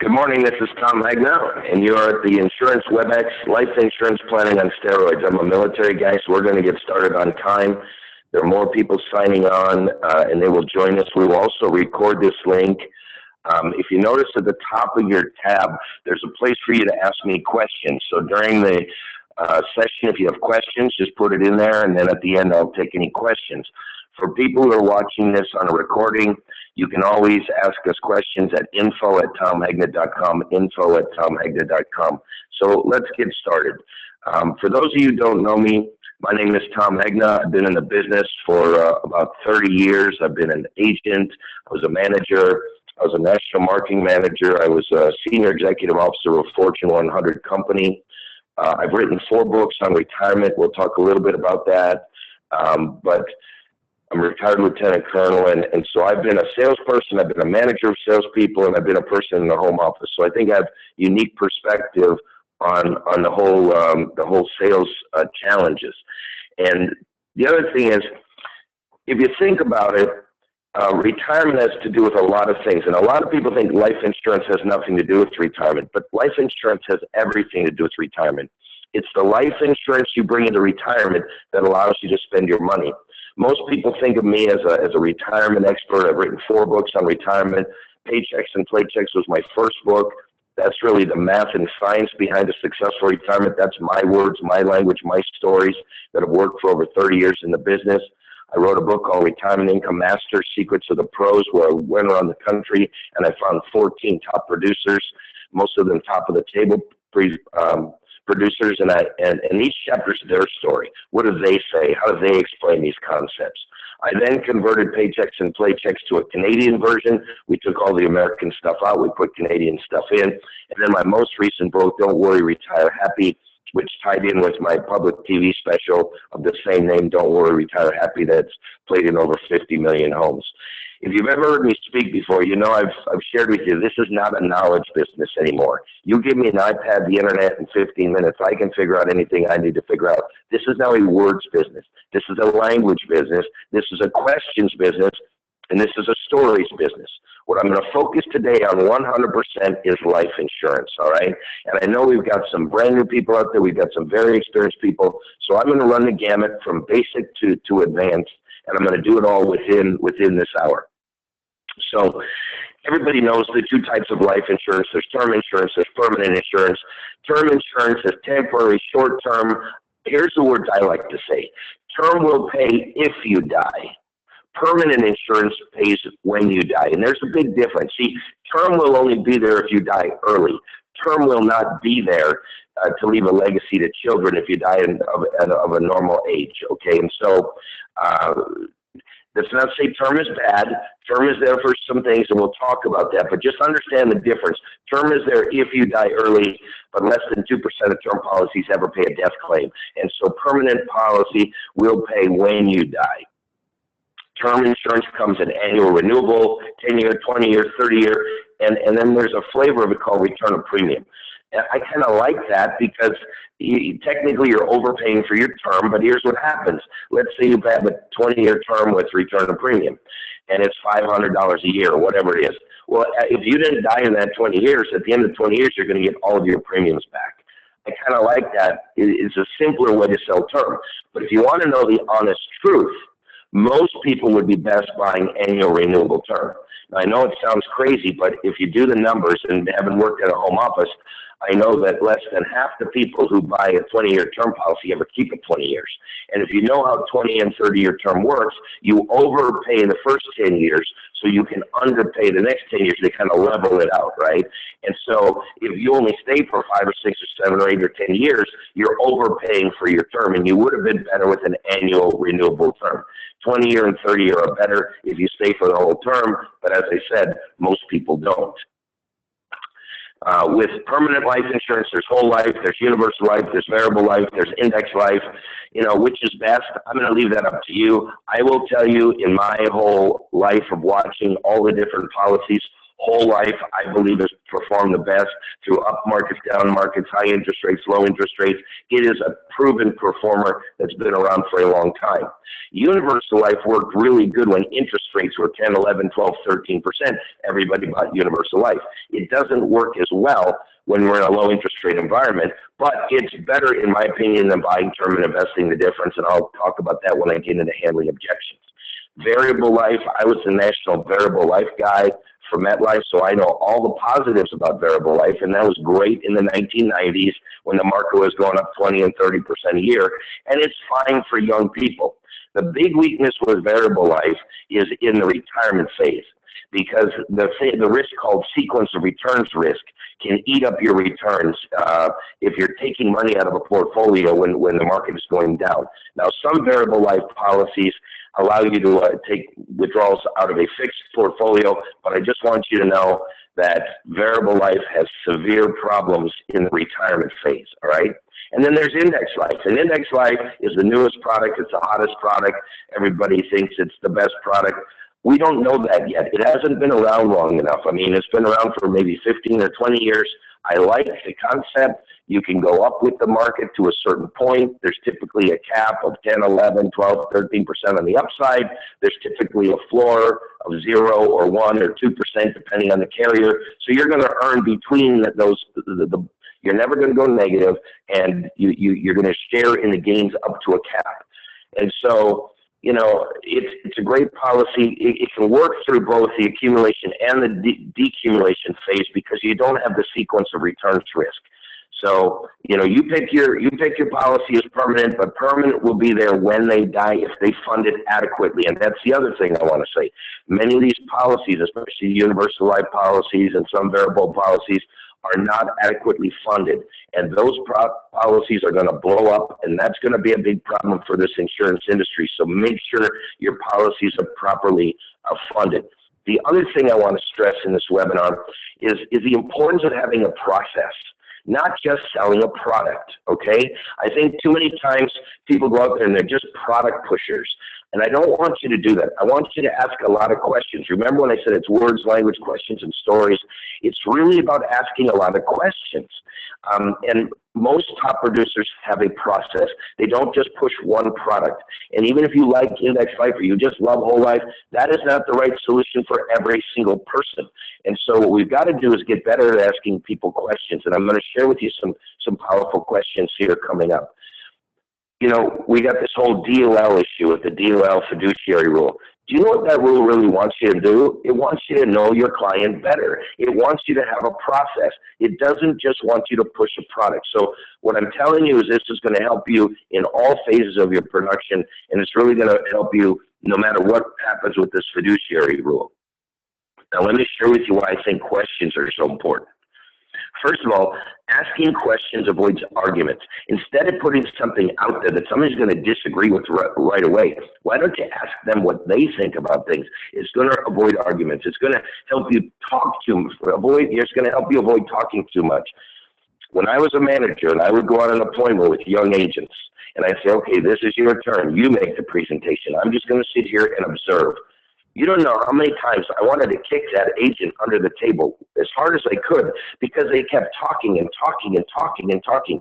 Good morning, this is Tom Hagna, and you are at the Insurance WebEx Life Insurance Planning on Steroids. I'm a military guy, so we're going to get started on time. There are more people signing on, and they will join us. We will also record this link. If you notice at the top of your tab, there's a place for you to ask me questions. So during the session, if you have questions, just put it in there, and then at the end, I'll take any questions. For people who are watching this on a recording, you can always ask us questions at info@tomhagna.com, info@tomhagna.com. So let's get started. For those of you who don't know me, my name is Tom Hagna. I've been in the business for about 30 years. I've been an agent. I was a manager. I was a national marketing manager. I was a senior executive officer of a Fortune 100 company. I've written 4 books on retirement. We'll talk a little bit about that. But I'm a retired lieutenant colonel, and so I've been a salesperson, I've been a manager of salespeople, and I've been a person in the home office. So I think I have unique perspective on the whole sales challenges. And the other thing is, if you think about it, retirement has to do with a lot of things. And a lot of people think life insurance has nothing to do with retirement, but life insurance has everything to do with retirement. It's the life insurance you bring into retirement that allows you to spend your money. Most people think of me as a retirement expert. I've written 4 books on retirement. Paychecks and Playchecks was my first book. That's really the math and science behind a successful retirement. That's my words, my language, my stories that have worked for over 30 years in the business. I wrote a book called Retirement Income Master, Secrets of the Pros, where I went around the country and I found 14 top producers, most of them top of the table producers, and each chapter is their story. What do they say? How do they explain these concepts? I then converted Paychecks and Playchecks to a Canadian version. We took all the American stuff out. We put Canadian stuff in. And then my most recent book, Don't Worry, Retire Happy, which tied in with my public TV special of the same name, Don't Worry, Retire Happy, that's played in over 50 million homes. If you've ever heard me speak before, you know I've shared with you, this is not a knowledge business anymore. You give me an iPad, the internet, in 15 minutes, I can figure out anything I need to figure out. This is now a words business. This is a language business. This is a questions business. And this is a stories business. What I'm going to focus today on 100% is life insurance, all right? And I know we've got some brand new people out there. We've got some very experienced people. So I'm going to run the gamut from basic to advanced, and I'm going to do it all within this hour. So everybody knows the 2 types of life insurance. There's term insurance, there's permanent insurance. Term insurance is temporary, short term. Here's the words I like to say. Term will pay if you die. Permanent insurance pays when you die. And there's a big difference. See, term will only be there if you die early. Term will not be there to leave a legacy to children if you die of a normal age, okay? And so let's not say term is bad. Term is there for some things, and we'll talk about that. But just understand the difference. Term is there if you die early, but less than 2% of term policies ever pay a death claim. And so permanent policy will pay when you die. Term insurance comes in annual renewable, 10-year, 20-year, 30-year, and then there's a flavor of it called return of premium. And I kind of like that because technically you're overpaying for your term, but here's what happens. Let's say you have a 20-year term with return of premium, and it's $500 a year or whatever it is. Well, if you didn't die in that 20 years, at the end of 20 years, you're going to get all of your premiums back. I kind of like that. It's a simpler way to sell term. But if you want to know the honest truth, most people would be best buying annual renewable term. Now, I know it sounds crazy, but if you do the numbers, and having worked at a home office, I know that less than half the people who buy a 20-year term policy ever keep it 20 years. And if you know how 20 and 30-year term works, you overpay the first 10 years so you can underpay the next 10 years. They kind of level it out, right? And so if you only stay for 5 or 6 or 7 or 8 or 10 years, you're overpaying for your term, and you would have been better with an annual renewable term. 20-year and 30-year are better if you stay for the whole term, but as I said, most people don't. With permanent life insurance, there's whole life, there's universal life, there's variable life, there's index life. You know, which is best? I'm going to leave that up to you. I will tell you, in my whole life of watching all the different policies, Whole life, I believe, has performed the best through up markets, down markets, high interest rates, low interest rates. It is a proven performer that's been around for a long time. Universal life worked really good when interest rates were 10, 11, 12, 13%. Everybody bought universal life. It doesn't work as well when we're in a low interest rate environment, but it's better, in my opinion, than buying term and investing the difference, and I'll talk about that when I get into handling objections. Variable life, I was the national variable life guy for MetLife, so I know all the positives about variable life, and that was great in the 1990s when the market was going up 20 and 30% a year, and it's fine for young people. The big weakness with variable life is in the retirement phase, because the risk called sequence of returns risk can eat up your returns if you're taking money out of a portfolio when the market is going down. Now, some variable life policies allow you to take withdrawals out of a fixed portfolio, but I just want you to know that variable life has severe problems in the retirement phase, all right? And then there's index life. And index life is the newest product. It's the hottest product. Everybody thinks it's the best product. We don't know that yet. It hasn't been around long enough. I mean, it's been around for maybe 15 or 20 years. I like the concept. You can go up with the market to a certain point. There's typically a cap of 10, 11, 12, 13% on the upside. There's typically a floor of 0 or 1 or 2% depending on the carrier. So you're going to earn between those. You're never going to go negative, and you're going to share in the gains up to a cap. And so, you know, it's a great policy. It can work through both the accumulation and the decumulation phase because you don't have the sequence of returns risk. So, you know, you pick your policy as permanent, but permanent will be there when they die if they fund it adequately. And that's the other thing I want to say. Many of these policies, especially universal life policies and some variable policies, are not adequately funded. And those policies are going to blow up, and that's going to be a big problem for this insurance industry. So make sure your policies are properly funded. The other thing I want to stress in this webinar is the importance of having a process, not just selling a product, okay? I think too many times people go out there and they're just product pushers. And I don't want you to do that. I want you to ask a lot of questions. Remember when I said it's words, language, questions, and stories? It's really about asking a lot of questions. And most top producers have a process. They don't just push one product. And even if you like index life or you just love whole life, that is not the right solution for every single person. And so what we've got to do is get better at asking people questions. And I'm going to share with you some powerful questions here coming up. You know, we got this whole DOL issue with the DOL fiduciary rule. Do you know what that rule really wants you to do? It wants you to know your client better. It wants you to have a process. It doesn't just want you to push a product. So what I'm telling you is this is going to help you in all phases of your production, and it's really going to help you no matter what happens with this fiduciary rule. Now, let me share with you why I think questions are so important. First of all, asking questions avoids arguments. Instead of putting something out there that somebody's going to disagree with right away, why don't you ask them what they think about things? It's going to avoid arguments. It's going to help you it's going to help you avoid talking too much. When I was a manager and I would go on an appointment with young agents, and I'd say, okay, this is your turn. You make the presentation. I'm just going to sit here and observe. You don't know how many times I wanted to kick that agent under the table as hard as I could because they kept talking and talking and talking and talking.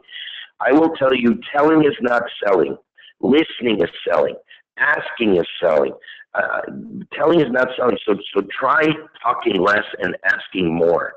I will tell you, telling is not selling. Listening is selling. Asking is selling. Telling is not selling. So try talking less and asking more.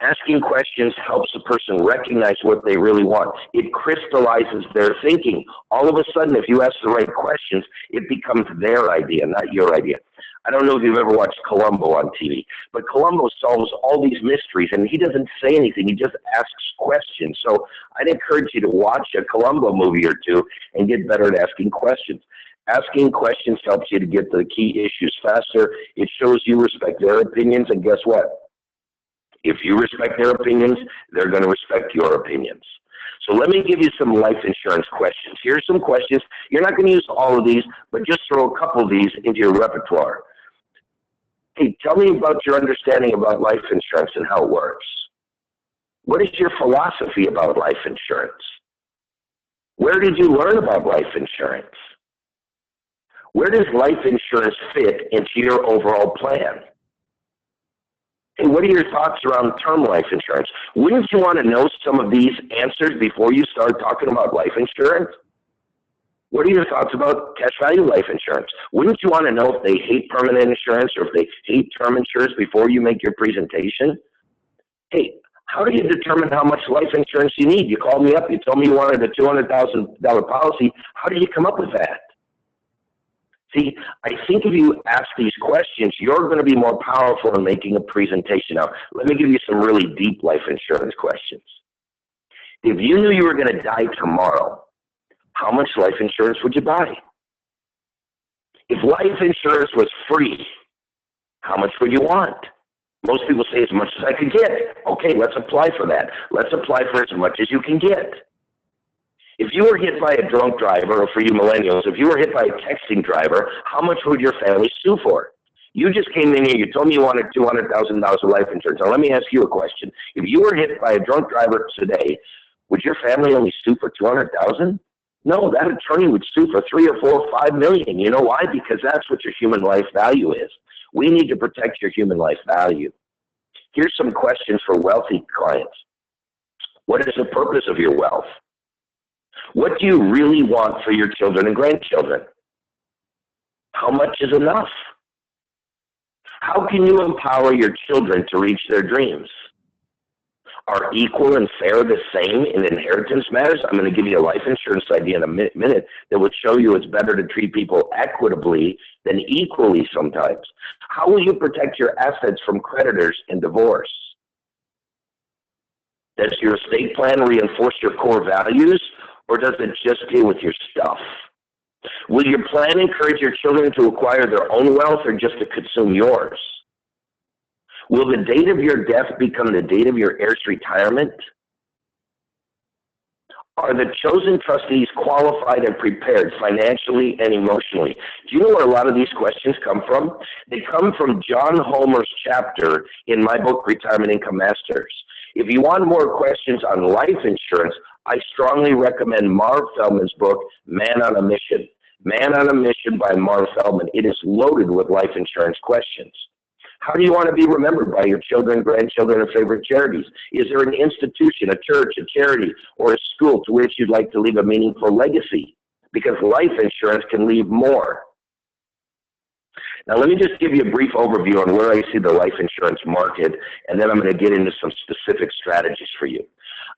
Asking questions helps a person recognize what they really want. It crystallizes their thinking. All of a sudden, if you ask the right questions, it becomes their idea, not your idea. I don't know if you've ever watched Columbo on TV, but Columbo solves all these mysteries, and he doesn't say anything. He just asks questions. So I'd encourage you to watch a Columbo movie or two and get better at asking questions. Asking questions helps you to get to the key issues faster. It shows you respect their opinions, and guess what? If you respect their opinions, they're going to respect your opinions. So let me give you some life insurance questions. Here's some questions. You're not going to use all of these, but just throw a couple of these into your repertoire. Hey, tell me about your understanding about life insurance and how it works. What is your philosophy about life insurance? Where did you learn about life insurance? Where does life insurance fit into your overall plan? Hey, what are your thoughts around term life insurance? Wouldn't you want to know some of these answers before you start talking about life insurance? What are your thoughts about cash value life insurance? Wouldn't you want to know if they hate permanent insurance or if they hate term insurance before you make your presentation? Hey, how do you determine how much life insurance you need? You called me up, you told me you wanted a $200,000 policy. How did you come up with that? See, I think if you ask these questions, you're going to be more powerful in making a presentation. Now, let me give you some really deep life insurance questions. If you knew you were going to die tomorrow, how much life insurance would you buy? If life insurance was free, how much would you want? Most people say as much as I could get. Okay, let's apply for that. Let's apply for as much as you can get. If you were hit by a drunk driver, or for you millennials, if you were hit by a texting driver, how much would your family sue for? You just came in here, you told me you wanted $200,000 of life insurance. Now let me ask you a question. If you were hit by a drunk driver today, would your family only sue for $200,000? No, that attorney would sue for $3 or $4 or $5 million. You know why? Because that's what your human life value is. We need to protect your human life value. Here's some questions for wealthy clients. What is the purpose of your wealth? What do you really want for your children and grandchildren? How much is enough? How can you empower your children to reach their dreams? Are equal and fair the same in inheritance matters? I'm going to give you a life insurance idea in a minute that will show you it's better to treat people equitably than equally sometimes. How will you protect your assets from creditors in divorce? Does your estate plan reinforce your core values, or does it just deal with your stuff? Will your plan encourage your children to acquire their own wealth or just to consume yours? Will the date of your death become the date of your heirs' retirement? Are the chosen trustees qualified and prepared financially and emotionally? Do you know where a lot of these questions come from? They come from John Homer's chapter in my book, Retirement Income Masters. If you want more questions on life insurance, I strongly recommend Marv Feldman's book, Man on a Mission. Man on a Mission by Marv Feldman. It is loaded with life insurance questions. How do you want to be remembered by your children, grandchildren, or favorite charities? Is there an institution, a church, a charity, or a school to which you'd like to leave a meaningful legacy? Because life insurance can leave more. Now, let me just give you a brief overview on where I see the life insurance market, and then I'm going to get into some specific strategies for you.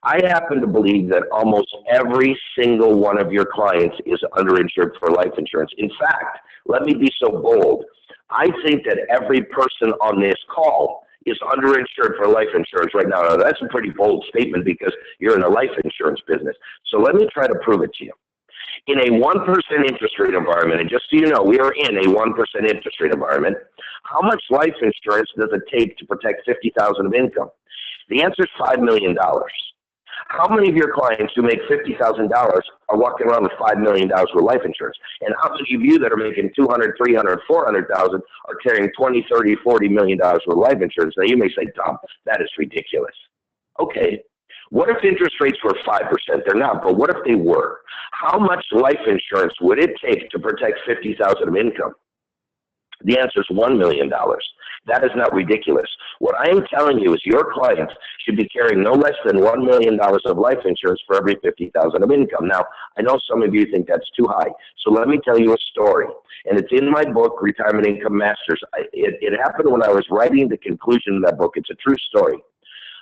I happen to believe that almost every single one of your clients is underinsured for life insurance. In fact, let me be so bold. I think that every person on this call is underinsured for life insurance right now. Now, that's a pretty bold statement because you're in the life insurance business. So let me try to prove it to you. In a 1% interest rate environment, and just so you know, we are in a 1% interest rate environment, how much life insurance does it take to protect $50,000 of income? The answer is $5 million. How many of your clients who make $50,000 are walking around with $5 million worth of life insurance? And how many of you that are making $200,000, $300,000, $400,000 are carrying $20, $30, $40 million worth of life insurance? Now you may say, Tom, that is ridiculous. Okay. What if interest rates were 5%? They're not, but what if they were? How much life insurance would it take to protect $50,000 of income? The answer is $1 million. That is not ridiculous. What I am telling you is your clients should be carrying no less than $1 million of life insurance for every $50,000 of income. Now, I know some of you think that's too high, so let me tell you a story. And it's in my book, Retirement Income Masters. It happened when I was writing the conclusion of that book. It's a true story.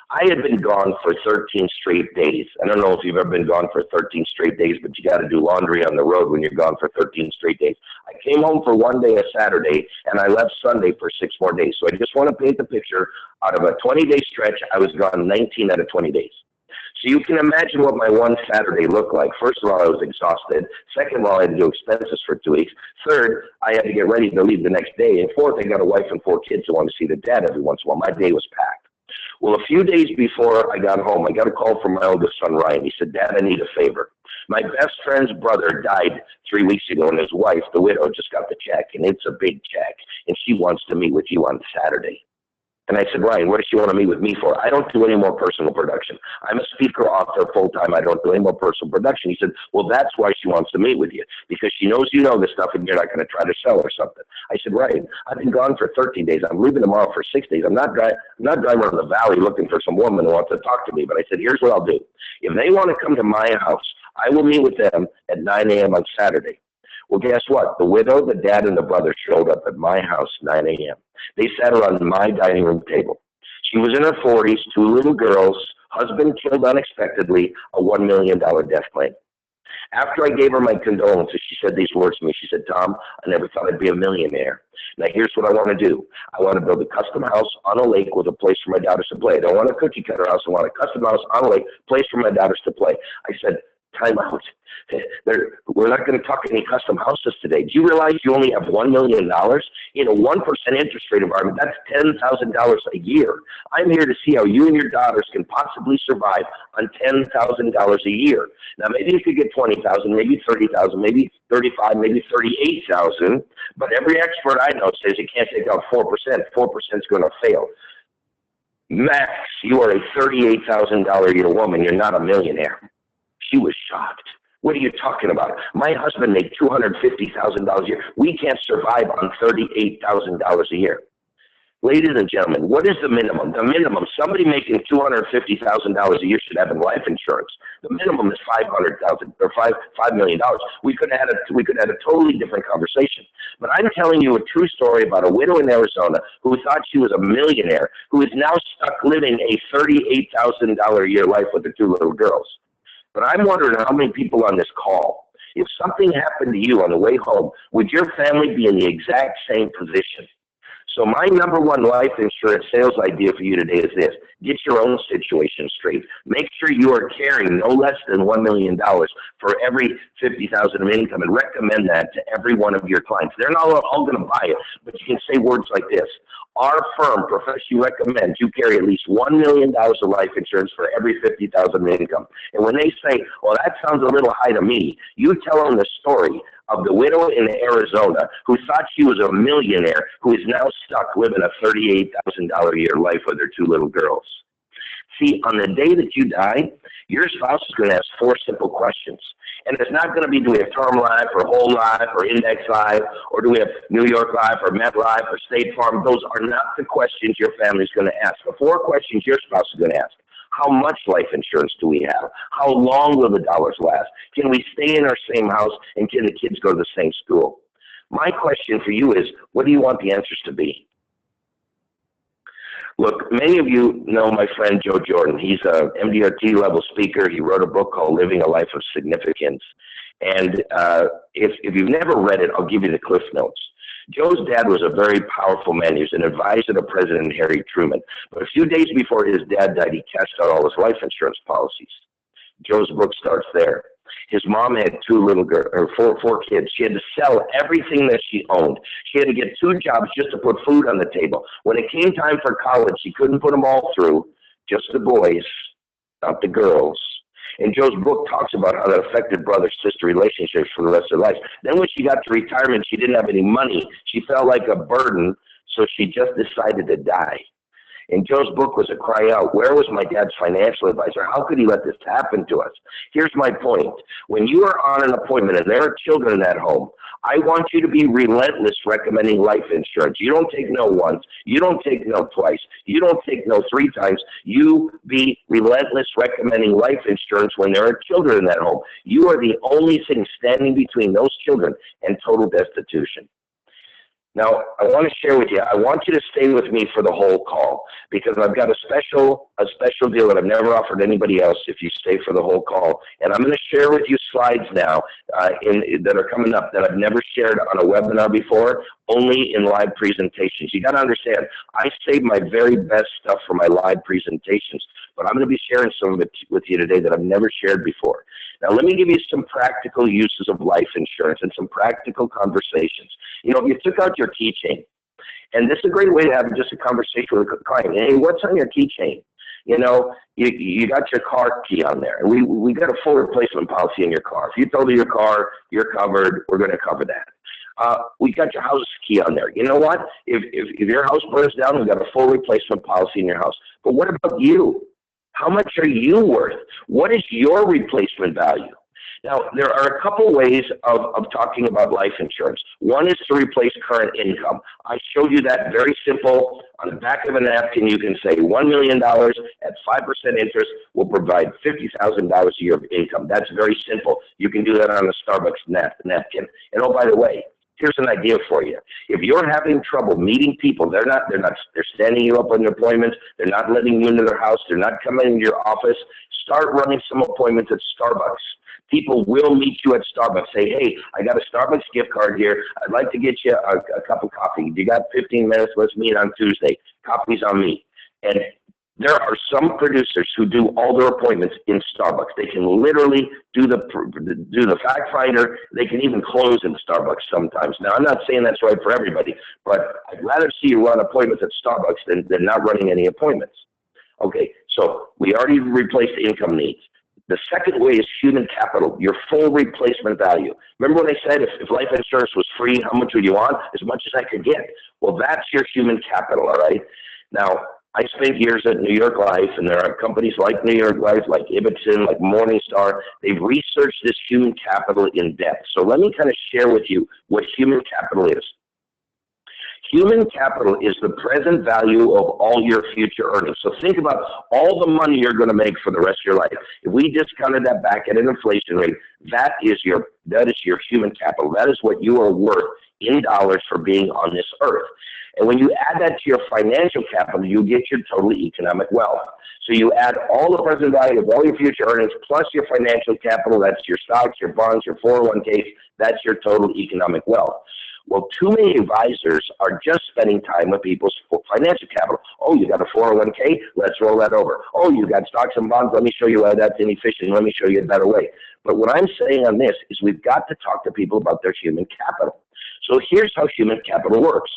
I had been gone for 13 straight days. I don't know if you've ever been gone for 13 straight days, but you got to do laundry on the road when you're gone for 13 straight days. I came home for one day, a Saturday, and I left Sunday for 6 more days. So I just want to paint the picture. Out of a 20-day stretch, I was gone 19 out of 20 days. So you can imagine what my one Saturday looked like. First of all, I was exhausted. Second of all, I had to do expenses for 2 weeks. Third, I had to get ready to leave the next day. And fourth, I got a wife and 4 kids who want to see their dad every once in a while. My day was packed. Well, a few days before I got home, I got a call from my oldest son, Ryan. He said, Dad, I need a favor. My best friend's brother died 3 weeks ago, and his wife, the widow, just got the check, and it's a big check, and she wants to meet with you on Saturday. And I said, Ryan, what does she want to meet with me for? I don't do any more personal production. I'm a speaker, author, full-time. I don't do any more personal production. He said, well, that's why she wants to meet with you, because she knows you know this stuff and you're not going to try to sell her something. I said, Ryan, I've been gone for 13 days. I'm leaving tomorrow for 6 days. I'm not driving around the valley looking for some woman who wants to talk to me. But I said, here's what I'll do. If they want to come to my house, I will meet with them at 9 a.m. on Saturday. Well, guess what? The widow, the dad, and the brother showed up at my house 9 a.m. They sat around my dining room table. She was in her 40s, 2 little girls, husband killed unexpectedly, a $1 million death claim. After I gave her my condolences, she said these words to me. She said, Tom, I never thought I'd be a millionaire. Now, here's what I want to do. I want to build a custom house on a lake with a place for my daughters to play. I don't want a cookie cutter house. I want a custom house on a lake, place for my daughters to play. I said, time out. We're not going to talk any custom houses today. Do you realize you only have $1 million in a 1% interest rate environment? That's $10,000 a year. I'm here to see how you and your daughters can possibly survive on $10,000 a year. Now, maybe you could get 20,000, maybe 30,000, maybe 35, maybe 38,000. But every expert I know says you can't take out 4%. 4% is going to fail. Max, you are a $38,000 a year woman. You're not a millionaire. She was shocked. What are you talking about? My husband made $250,000 a year. We can't survive on $38,000 a year. Ladies and gentlemen, what is the minimum? The minimum, somebody making $250,000 a year should have in life insurance. The minimum is $500,000 or $5 million. We could have had a totally different conversation. But I'm telling you a true story about a widow in Arizona who thought she was a millionaire, who is now stuck living a $38,000 a year life with her 2 little girls. But I'm wondering how many people on this call, if something happened to you on the way home, would your family be in the exact same position? So my number one life insurance sales idea for you today is this. Get your own situation straight. Make sure you are carrying no less than $1 million for every $50,000 of income, and recommend that to every one of your clients. They're not all going to buy it, but you can say words like this. Our firm professionally recommends you carry at least $1 million of life insurance for every $50,000 of income. And when they say, well, that sounds a little high to me, you tell them the story of the widow in Arizona who thought she was a millionaire, who is now stuck living a $38,000 a year life with her 2 little girls. See, on the day that you die, your spouse is going to ask 4 simple questions. And it's not going to be, do we have term life or whole life or index life, or do we have New York life or MetLife or State Farm? Those are not the questions your family is going to ask. The 4 questions your spouse is going to ask. How much life insurance do we have? How long will the dollars last? Can we stay in our same house, and can the kids go to the same school? My question for you is, what do you want the answers to be? Look, many of you know my friend Joe Jordan. He's a MDRT level speaker. He wrote a book called Living a Life of Significance. And if you've never read it, I'll give you the Cliff Notes. Joe's dad was a very powerful man. He was an advisor to President Harry Truman. But a few days before his dad died, he cashed out all his life insurance policies. Joe's book starts there. His mom had 4 kids. She had to sell everything that she owned. She had to get 2 jobs just to put food on the table. When it came time for college, she couldn't put them all through, just the boys, not the girls. And Joe's book talks about how that affected brother-sister relationships for the rest of her life. Then when she got to retirement, she didn't have any money. She felt like a burden, so she just decided to die. And Joe's book was a cry out. Where was my dad's financial advisor? How could he let this happen to us? Here's my point. When you are on an appointment and there are children at home, I want you to be relentless recommending life insurance. You don't take no once. You don't take no twice. You don't take no 3 times. You be relentless recommending life insurance when there are children in that home. You are the only thing standing between those children and total destitution. Now, I want to share with you, I want you to stay with me for the whole call, because I've got a special deal that I've never offered anybody else if you stay for the whole call. And I'm going to share with you slides now that are coming up that I've never shared on a webinar before, only in live presentations. You got to understand, I save my very best stuff for my live presentations, but I'm going to be sharing some of it with you today that I've never shared before. Now, let me give you some practical uses of life insurance and some practical conversations. You know, if you took out your keychain, and this is a great way to have just a conversation with a client. Hey, what's on your keychain? You know, you got your car key on there. We got a full replacement policy in your car. If you total your car, you're covered. We're going to cover that. We got your house key on there. You know what? If your house burns down, we got a full replacement policy in your house. But what about you? How much are you worth? What is your replacement value? Now, there are a couple ways of talking about life insurance. One is to replace current income. I showed you that very simple. On the back of a napkin, you can say $1 million at 5% interest will provide $50,000 a year of income. That's very simple. You can do that on a Starbucks napkin. And oh, by the way, here's an idea for you. If you're having trouble meeting people, they're standing you up on your appointments, they're not letting you into their house, they're not coming into your office, start running some appointments at Starbucks. People will meet you at Starbucks. Say, hey, I got a Starbucks gift card here. I'd like to get you a cup of coffee. You got 15 minutes? Let's meet on Tuesday. Coffee's on me. And there are some producers who do all their appointments in Starbucks. They can literally do the fact finder. They can even close in Starbucks sometimes. Now, I'm not saying that's right for everybody, but I'd rather see you run appointments at Starbucks than not running any appointments. Okay, so we already replaced income needs. The second way is human capital, your full replacement value. Remember when I said if life insurance was free, how much would you want? As much as I could get. Well, that's your human capital, all right? Now, I spent years at New York Life, and there are companies like New York Life, like Ibbotson, like Morningstar. They've researched this human capital in depth. So let me kind of share with you what human capital is. Human capital is the present value of all your future earnings. So think about all the money you're going to make for the rest of your life. If we discounted that back at an inflation rate, that is your human capital. That is what you are worth in dollars for being on this earth. And when you add that to your financial capital, you get your total economic wealth. So you add all the present value of all your future earnings plus your financial capital, that's your stocks, your bonds, your 401ks, that's your total economic wealth. Well, too many advisors are just spending time with people's financial capital. Oh, you got a 401k? Let's roll that over. Oh, you got stocks and bonds? Let me show you why that's inefficient. Let me show you a better way. But what I'm saying on this is we've got to talk to people about their human capital. So here's how human capital works.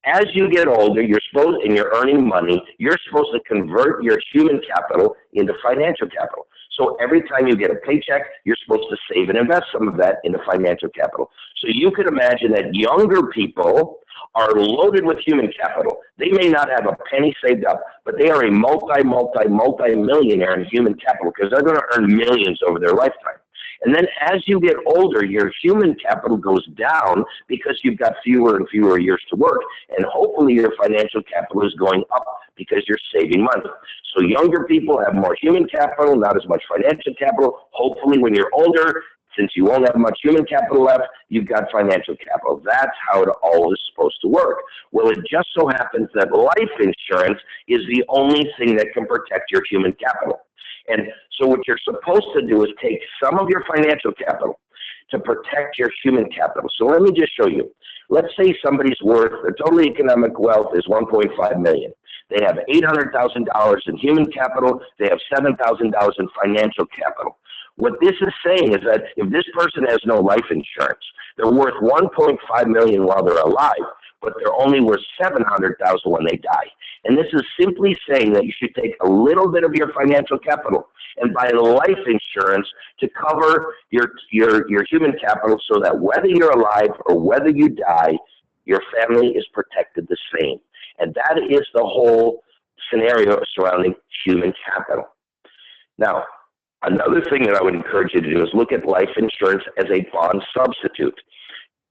As you get older, and you're earning money, you're supposed to convert your human capital into financial capital. So every time you get a paycheck, you're supposed to save and invest some of that into financial capital. So you could imagine that younger people are loaded with human capital. They may not have a penny saved up, but they are a multi-millionaire in human capital because they're going to earn millions over their lifetime. And then as you get older, your human capital goes down because you've got fewer and fewer years to work. And hopefully your financial capital is going up because you're saving money. So younger people have more human capital, not as much financial capital. Hopefully when you're older, since you won't have much human capital left, you've got financial capital. That's how it all is supposed to work. Well, it just so happens that life insurance is the only thing that can protect your human capital. And so what you're supposed to do is take some of your financial capital to protect your human capital. So let me just show you. Let's say somebody's worth, their total economic wealth is $1.5 million. They have $800,000 in human capital. They have $7,000 in financial capital. What this is saying is that if this person has no life insurance, they're worth $1.5 million while they're alive, but they're only worth $700,000 when they die. And this is simply saying that you should take a little bit of your financial capital and buy life insurance to cover your human capital so that whether you're alive or whether you die, your family is protected the same. And that is the whole scenario surrounding human capital. Now, another thing that I would encourage you to do is look at life insurance as a bond substitute.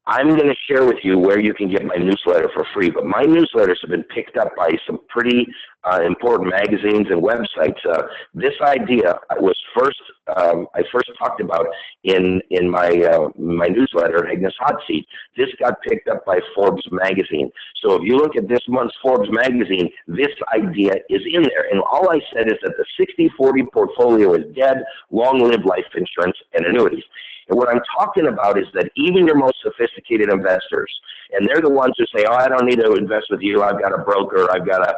I'm going to share with you where you can get my newsletter for free, but my newsletters have been picked up by some pretty important magazines and websites. This idea was I first talked about in my newsletter, Highness Hot Seat. This got picked up by Forbes magazine. So if you look at this month's Forbes magazine, this idea is in there. And all I said is that the 60-40 portfolio is dead, long-lived life insurance and annuities. And what I'm talking about is that even your most sophisticated investors, and they're the ones who say, oh, I don't need to invest with you. I've got a broker. I've got a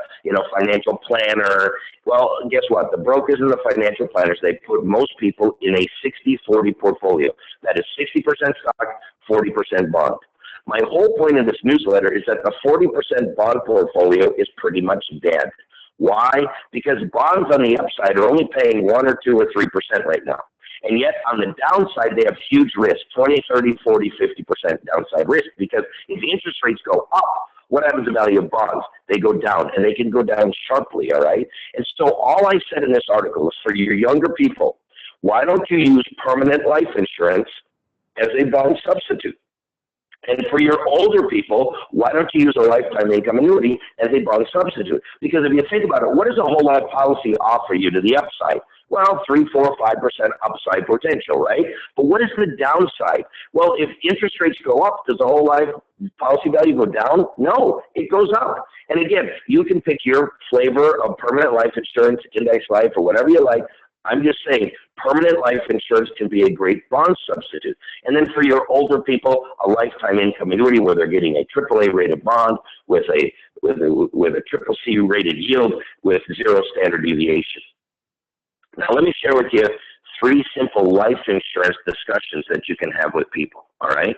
financial planner. Well, guess what? The brokers and the financial planners, they put most people in a 60-40 portfolio. That is 60% stock, 40% bond. My whole point of this newsletter is that the 40% bond portfolio is pretty much dead. Why? Because bonds on the upside are only paying 1 or 2 or 3% right now. And yet on the downside, they have huge risk, 20, 30, 40, 50% downside risk, because if interest rates go up, what happens to the value of bonds? They go down, and they can go down sharply, all right? And so all I said in this article is for your younger people, why don't you use permanent life insurance as a bond substitute? And for your older people, why don't you use a lifetime income annuity as a bond substitute? Because if you think about it, what does a whole life policy offer you to the upside? Well, 3, 4, 5% upside potential, right? But what is the downside? Well, if interest rates go up, does the whole life policy value go down? No, it goes up. And again, you can pick your flavor of permanent life insurance, index life, or whatever you like. I'm just saying permanent life insurance can be a great bond substitute. And then for your older people, a lifetime income annuity where they're getting a AAA rated bond with a triple C rated yield with 0 standard deviation. Now let me share with you 3 simple life insurance discussions that you can have with people, all right?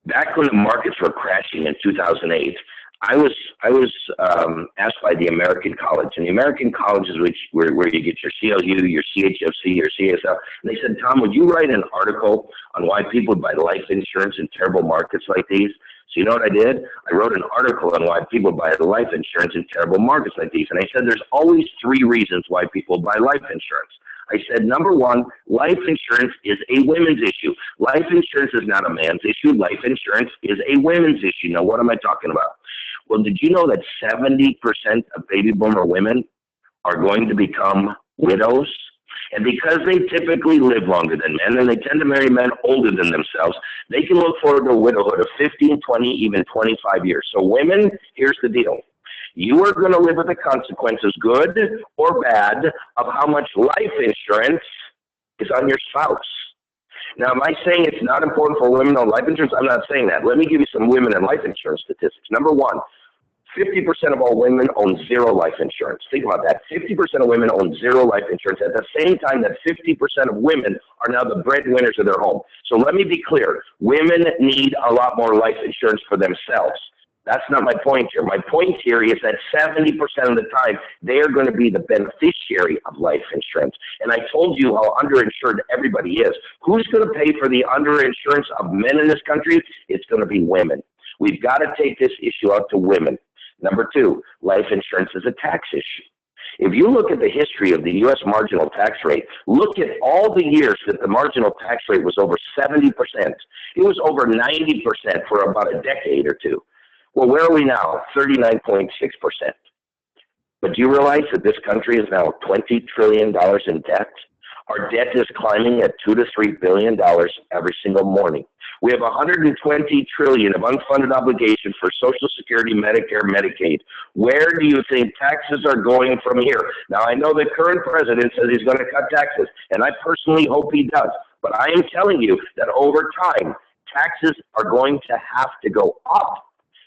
Back when the markets were crashing in 2008, I was asked by the American College, and the American College is where you get your CLU, your CHFC, your CSL. And they said, Tom, would you write an article on why people would buy life insurance in terrible markets like these? So you know what I did? I wrote an article on why people buy life insurance in terrible markets like these. And I said there's always 3 reasons why people buy life insurance. I said, number 1, life insurance is a women's issue. Life insurance is not a man's issue. Life insurance is a women's issue. Now, what am I talking about? Well, did you know that 70% of baby boomer women are going to become widows? And because they typically live longer than men, and they tend to marry men older than themselves, they can look forward to widowhood of 15, 20, even 25 years. So women, here's the deal. You are going to live with the consequences, good or bad, of how much life insurance is on your spouse. Now, am I saying it's not important for women on life insurance? I'm not saying that. Let me give you some women and life insurance statistics. Number 1, 50% of all women own 0 life insurance. Think about that. 50% of women own 0 life insurance at the same time that 50% of women are now the breadwinners of their home. So let me be clear. Women need a lot more life insurance for themselves. That's not my point here. My point here is that 70% of the time, they are going to be the beneficiary of life insurance. And I told you how underinsured everybody is. Who's going to pay for the underinsurance of men in this country? It's going to be women. We've got to take this issue out to women. Number 2, life insurance is a tax issue. If you look at the history of the U.S. marginal tax rate, look at all the years that the marginal tax rate was over 70%. It was over 90% for about a decade or two. Well, where are we now? 39.6%. But do you realize that this country is now $20 trillion in debt? Our debt is climbing at $2 to $3 billion every single morning. We have $120 trillion of unfunded obligations for Social Security, Medicare, Medicaid. Where do you think taxes are going from here? Now, I know the current president says he's going to cut taxes, and I personally hope he does. But I am telling you that over time, taxes are going to have to go up.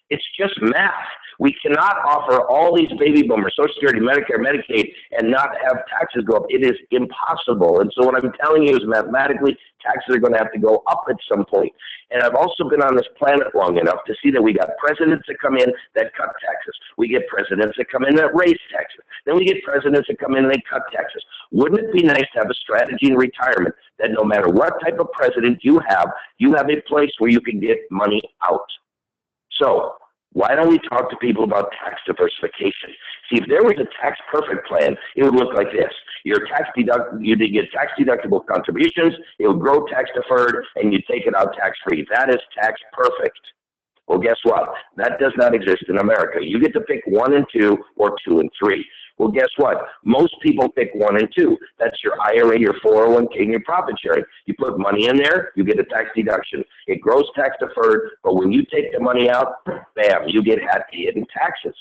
It's just math. We cannot offer all these baby boomers, Social Security, Medicare, Medicaid, and not have taxes go up. It is impossible. And so what I'm telling you is mathematically, taxes are going to have to go up at some point. And I've also been on this planet long enough to see that we got presidents that come in that cut taxes. We get presidents that come in that raise taxes. Then we get presidents that come in and they cut taxes. Wouldn't it be nice to have a strategy in retirement that no matter what type of president you have a place where you can get money out? So why don't we talk to people about tax diversification? See, if there was a tax perfect plan, it would look like this. You get tax deductible contributions, it would grow tax deferred, and you take it out tax free. That is tax perfect. Well, guess what? That does not exist in America. You get to pick 1 and 2 or 2 and 3. Well, guess what? Most people pick 1 and 2. That's your IRA, your 401k, and your profit sharing. You put money in there, you get a tax deduction. It grows tax deferred, but when you take the money out, bam, you get hidden taxes.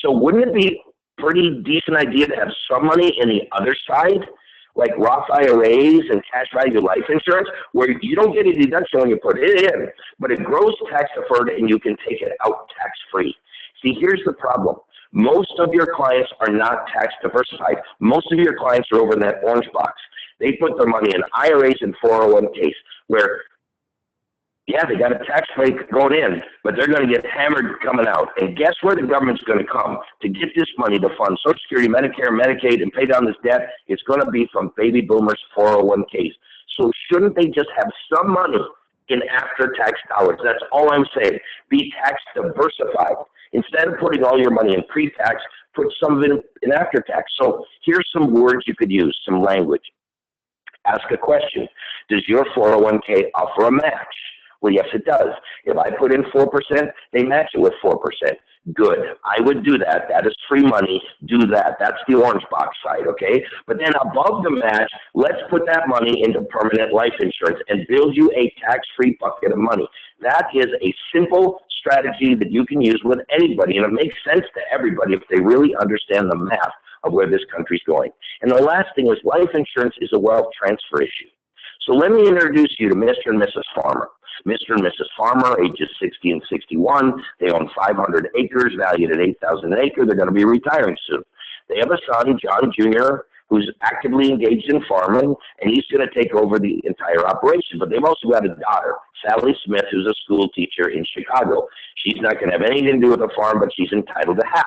So wouldn't it be a pretty decent idea to have some money in the other side, like Roth IRAs and cash value life insurance, where you don't get a deduction when you put it in, but it grows tax deferred and you can take it out tax free? See, here's the problem. Most of your clients are not tax diversified. Most of your clients are over in that orange box. They put their money in IRAs and 401ks, where Yeah, they got a tax break going in, but they're going to get hammered coming out. And guess where the government's going to come to get this money to fund Social Security, Medicare, Medicaid, and pay down this debt? It's going to be from baby boomers' 401ks. So shouldn't they just have some money in after-tax dollars? That's all I'm saying. Be tax diversified. Instead of putting all your money in pre-tax, put some of it in after-tax. So here's some words you could use, some language. Ask a question. Does your 401k offer a match? Well, yes, it does. If I put in 4%, they match it with 4%. Good. I would do that. That is free money. Do that. That's the orange box side, okay? But then above the match, let's put that money into permanent life insurance and build you a tax-free bucket of money. That is a simple strategy that you can use with anybody, and it makes sense to everybody if they really understand the math of where this country's going. And the last thing is life insurance is a wealth transfer issue. So let me introduce you to Mr. and Mrs. Farmer. Mr. and Mrs. Farmer, ages 60 and 61. They own 500 acres, valued at $8,000 an acre. They're going to be retiring soon. They have a son, John Jr., who's actively engaged in farming, and he's going to take over the entire operation. But they've also got a daughter, Sally Smith, who's a school teacher in Chicago. She's not going to have anything to do with the farm, but she's entitled to half.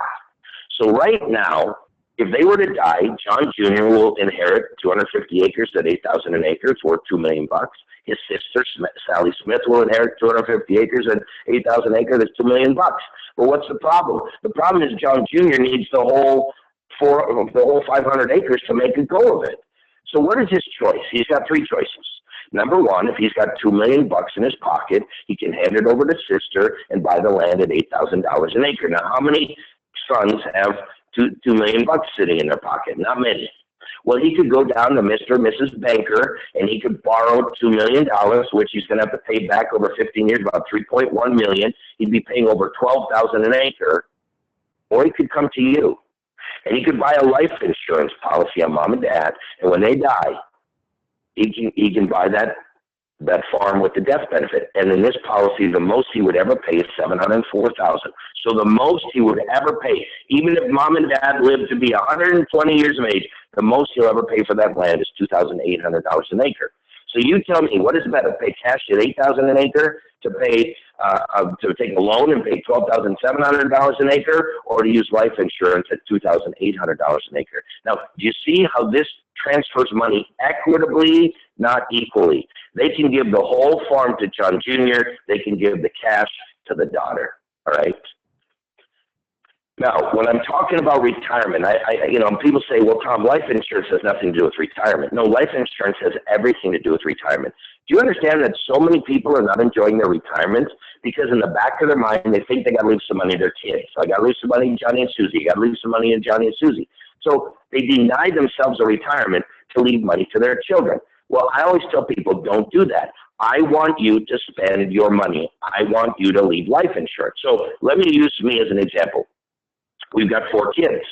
So right now, if they were to die, John Jr. will inherit 250 acres at $8,000 an acre. It's worth $2 million. His sister, Sally Smith, will inherit 250 acres at $8,000 acres. That's $2 million. But what's the problem? The problem is John Jr. needs the whole 500 acres to make a go of it. So what is his choice? He's got three choices. Number one, if he's got $2 million in his pocket, he can hand it over to sister and buy the land at $8,000 an acre. Now, how many sons have $2 million sitting in their pocket? Not many. Well, he could go down to Mr. and Mrs. Banker, and he could borrow $2 million, which he's going to have to pay back over 15 years, about $3.1 million. He'd be paying over $12,000 an acre. Or he could come to you, and he could buy a life insurance policy on mom and dad, and when they die, he can buy that farm with the death benefit. And in this policy, the most he would ever pay is $704,000. So the most he would ever pay, even if mom and dad lived to be 120 years of age, the most he'll ever pay for that land is $2,800 an acre. So you tell me, what is better, pay cash at $8,000 an acre, to pay to take a loan and pay $12,700 an acre, or to use life insurance at $2,800 an acre? Now, do you see how this transfers money equitably, not equally? They can give the whole farm to John Jr. They can give the cash to the daughter. All right. Now, when I'm talking about retirement, people say, well, Tom, life insurance has nothing to do with retirement. No, life insurance has everything to do with retirement. Do you understand that so many people are not enjoying their retirement because in the back of their mind, they think they got to leave some money to their kids. So I got to leave some money in Johnny and Susie. I got to leave some money in Johnny and Susie. So they deny themselves a retirement to leave money to their children. Well, I always tell people, don't do that. I want you to spend your money. I want you to leave life insurance. So let me use me as an example. We've got 4 kids.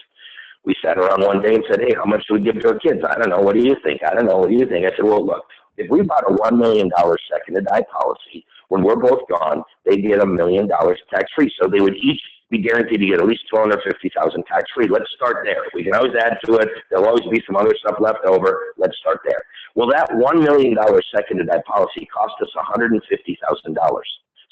We sat around one day and said, hey, how much do we give to our kids? I don't know. What do you think? I don't know. What do you think? I said, well, look, if we bought a $1 million second to die policy, when we're both gone, they get $1 million tax-free. So they would each be guaranteed to get at least $250,000 tax-free. Let's start there. We can always add to it. There'll always be some other stuff left over. Let's start there. Well, that $1 million second to die policy cost us $150,000.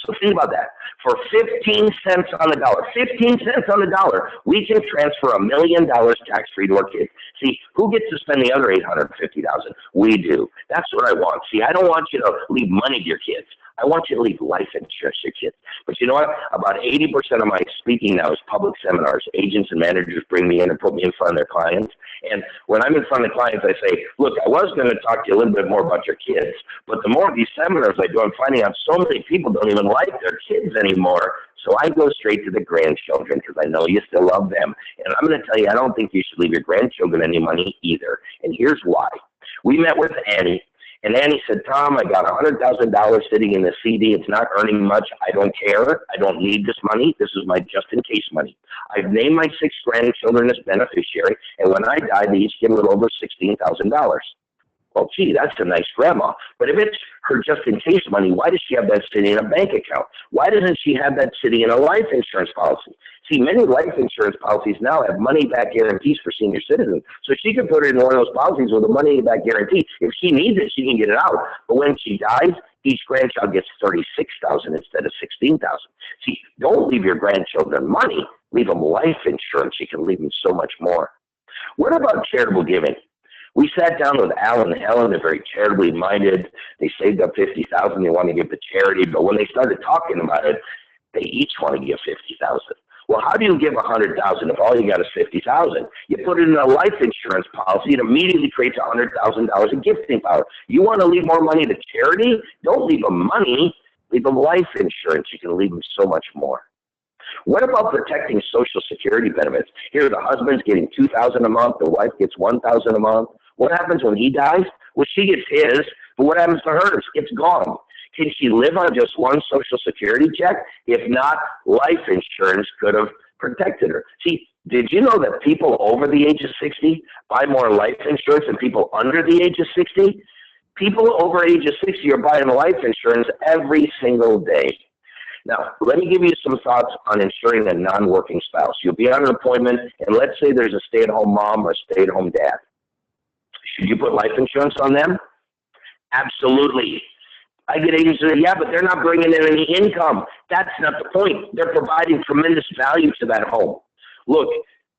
So think about that. For 15 cents on the dollar, 15 cents on the dollar, we can transfer $1 million tax-free to our kids. See, who gets to spend the other $850,000? We do. That's what I want. See, I don't want you to leave money to your kids. I want you to leave life insurance to your kids. But you know what? About 80% of my speaking now is public seminars. Agents and managers bring me in and put me in front of their clients. And when I'm in front of the clients, I say, look, I was going to talk to you a little bit more about your kids, but the more of these seminars I do, I'm finding out so many people don't even like their kids anymore. So I go straight to the grandchildren because I know you still love them. And I'm going to tell you, I don't think you should leave your grandchildren any money either. And here's why. We met with Annie. And Annie said, Tom, I got $100,000 sitting in the CD. It's not earning much. I don't care. I don't need this money. This is my just-in-case money. I've named my 6 grandchildren as beneficiary, and when I die, they each get a little over $16,000. Well, gee, that's a nice grandma. But if it's her just-in-case money, why does she have that sitting in a bank account? Why doesn't she have that sitting in a life insurance policy? See, many life insurance policies now have money-back guarantees for senior citizens. So she can put it in one of those policies with a money-back guarantee. If she needs it, she can get it out. But when she dies, each grandchild gets $36,000 instead of $16,000. See, don't leave your grandchildren money. Leave them life insurance. You can leave them so much more. What about charitable giving? We sat down with Alan and Helen. They're very charitably minded. They saved up $50,000. They want to give to charity. But when they started talking about it, they each want to give $50,000. Well, how do you give $100,000 if all you got is $50,000? You put it in a life insurance policy, it immediately creates $100,000 in gifting power. You want to leave more money to charity? Don't leave them money. Leave them life insurance. You can leave them so much more. What about protecting Social Security benefits? Here, the husband's getting $2,000 a month. The wife gets $1,000 a month. What happens when he dies? Well, she gets his, but what happens to hers? It's gone. Can she live on just one Social Security check? If not, life insurance could have protected her. See, did you know that people over the age of 60 buy more life insurance than people under the age of 60? People over age of 60 are buying life insurance every single day. Now, let me give you some thoughts on insuring a non-working spouse. You'll be on an appointment, and let's say there's a stay-at-home mom or stay-at-home dad. Should you put life insurance on them? Absolutely. I get agents that say, yeah, but they're not bringing in any income. That's not the point. They're providing tremendous value to that home. Look,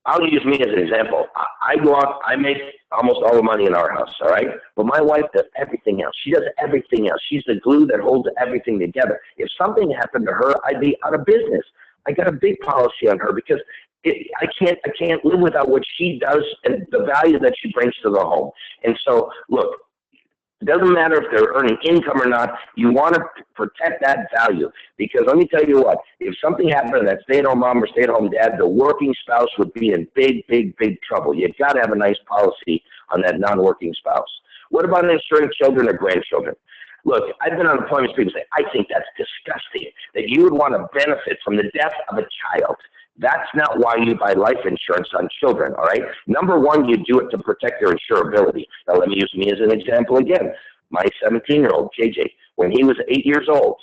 I'll use me as an example. I go out, I make almost all the money in our house, all right? But my wife does everything else. She does everything else. She's the glue that holds everything together. If something happened to her, I'd be out of business. I got a big policy on her because I can't live without what she does and the value that she brings to the home. And so, look, it doesn't matter if they're earning income or not. You want to protect that value because let me tell you what, if something happened to that stay-at-home mom or stay-at-home dad, the working spouse would be in big, big, big trouble. You've got to have a nice policy on that non-working spouse. What about insuring children or grandchildren? Look, I've been on appointments, people say, I think that's disgusting, that you would want to benefit from the death of a child. That's not why you buy life insurance on children, all right? Number one, you do it to protect their insurability. Now, let me use me as an example again. My 17-year-old, JJ, when he was 8 years old,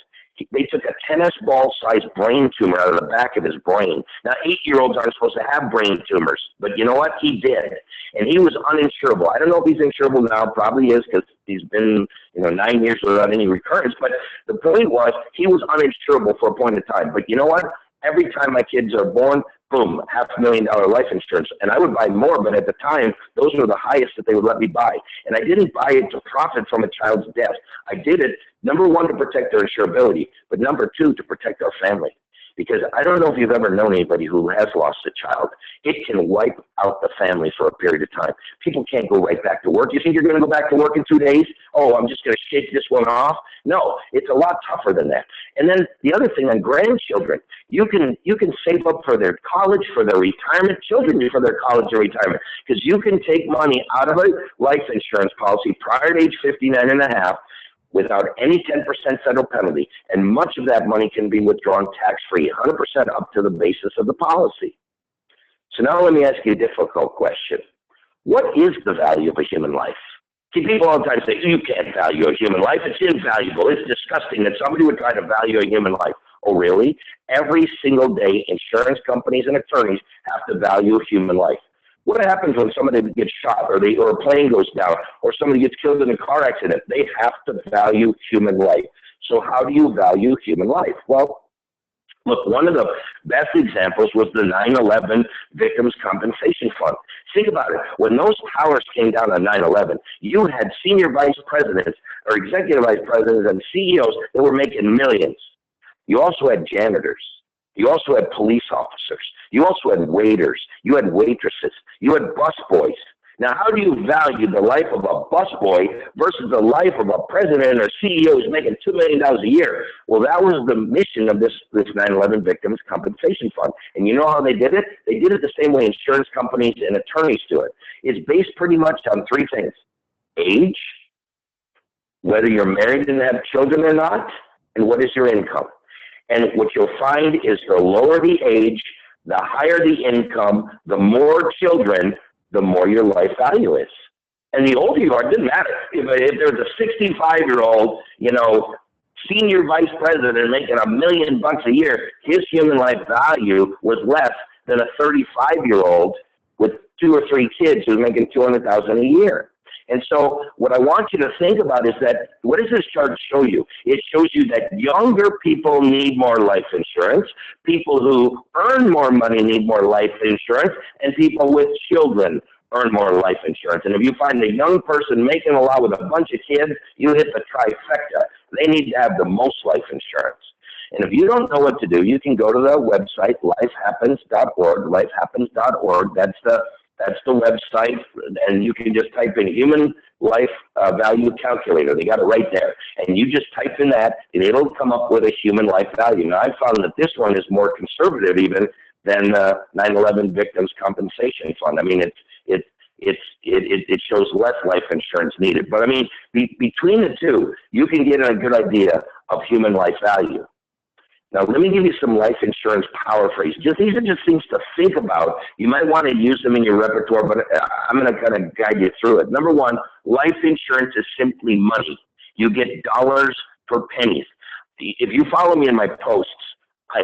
they took a tennis ball-sized brain tumor out of the back of his brain. Now, 8-year-olds aren't supposed to have brain tumors, but you know what? He did, and he was uninsurable. I don't know if he's insurable now. Probably is because he's been 9 years without any recurrence. But the point was he was uninsurable for a point of time. But you know what? Every time my kids are born, boom, $500,000 life insurance. And I would buy more, but at the time, those were the highest that they would let me buy. And I didn't buy it to profit from a child's death. I did it, number one, to protect their insurability, but number two, to protect our family. Because I don't know if you've ever known anybody who has lost a child. It can wipe out the family for a period of time. People can't go right back to work. You think you're going to go back to work in 2 days? Oh, I'm just going to shake this one off? No, it's a lot tougher than that. And then the other thing on grandchildren, you can save up for their college, for their retirement, children for their college or retirement, because you can take money out of a life insurance policy prior to age 59 and a half, without any 10% federal penalty, and much of that money can be withdrawn tax-free, 100% up to the basis of the policy. So now let me ask you a difficult question. What is the value of a human life? See, people all the time say, you can't value a human life. It's invaluable. It's disgusting that somebody would try to value a human life. Oh, really? Every single day, insurance companies and attorneys have to value a human life. What happens when somebody gets shot or a plane goes down or somebody gets killed in a car accident? They have to value human life. So how do you value human life? Well, look, one of the best examples was the 9/11 Victims Compensation Fund. Think about it. When those towers came down on 9/11, you had senior vice presidents or executive vice presidents and CEOs that were making millions. You also had janitors. You also had police officers. You also had waiters. You had waitresses. You had busboys. Now, how do you value the life of a busboy versus the life of a president or CEO who's making $2 million a year? Well, that was the mission of this 9/11 Victims Compensation Fund. And you know how they did it? They did it the same way insurance companies and attorneys do it. It's based pretty much on three things: age, whether you're married and have children or not, and what is your income. And what you'll find is the lower the age, the higher the income, the more children, the more your life value is. And the older you are, it doesn't matter. If there's a 65-year-old, senior vice president making $1 million a year, his human life value was less than a 35-year-old with 2 or 3 kids who's making $200,000 a year. And so what I want you to think about is that, what does this chart show you? It shows you that younger people need more life insurance, people who earn more money need more life insurance, and people with children earn more life insurance. And if you find a young person making a lot with a bunch of kids, you hit the trifecta. They need to have the most life insurance. And if you don't know what to do, you can go to the website, lifehappens.org, lifehappens.org. That's the website, and you can just type in human life value calculator. They got it right there. And you just type in that, and it'll come up with a human life value. Now, I found that this one is more conservative even than 9/11 Victims Compensation Fund. I mean, it shows less life insurance needed. But I mean, between the two, you can get a good idea of human life value. Now, let me give you some life insurance power phrases. These are just things to think about. You might want to use them in your repertoire, but I'm going to kind of guide you through it. Number one, life insurance is simply money. You get dollars for pennies. If you follow me in my posts,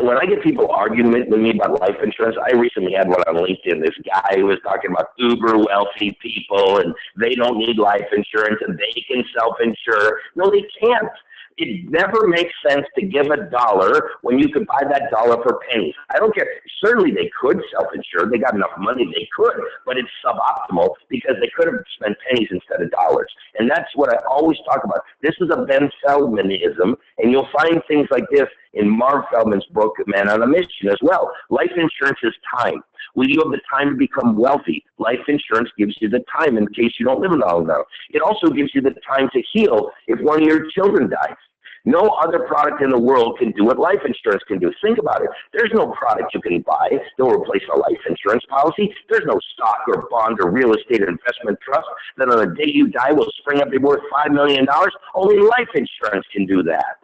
when I get people arguing with me about life insurance, I recently had one on LinkedIn. This guy who was talking about uber wealthy people, and they don't need life insurance, and they can self-insure. No, they can't. It never makes sense to give a dollar when you could buy that dollar for pennies. I don't care. Certainly they could self-insure. They got enough money, they could, but it's suboptimal because they could have spent pennies instead of dollars. And that's what I always talk about. This is a Ben Feldmanism, and you'll find things like this in Marv Feldman's book, Man on a Mission, as well. Life insurance is time. Will you have the time to become wealthy? Life insurance gives you the time in case you don't live long enough. It also gives you the time to heal if one of your children dies. No other product in the world can do what life insurance can do. Think about it. There's no product you can buy that will replace a life insurance policy. There's no stock or bond or real estate investment trust that on the day you die will spring up to be worth $5 million. Only life insurance can do that.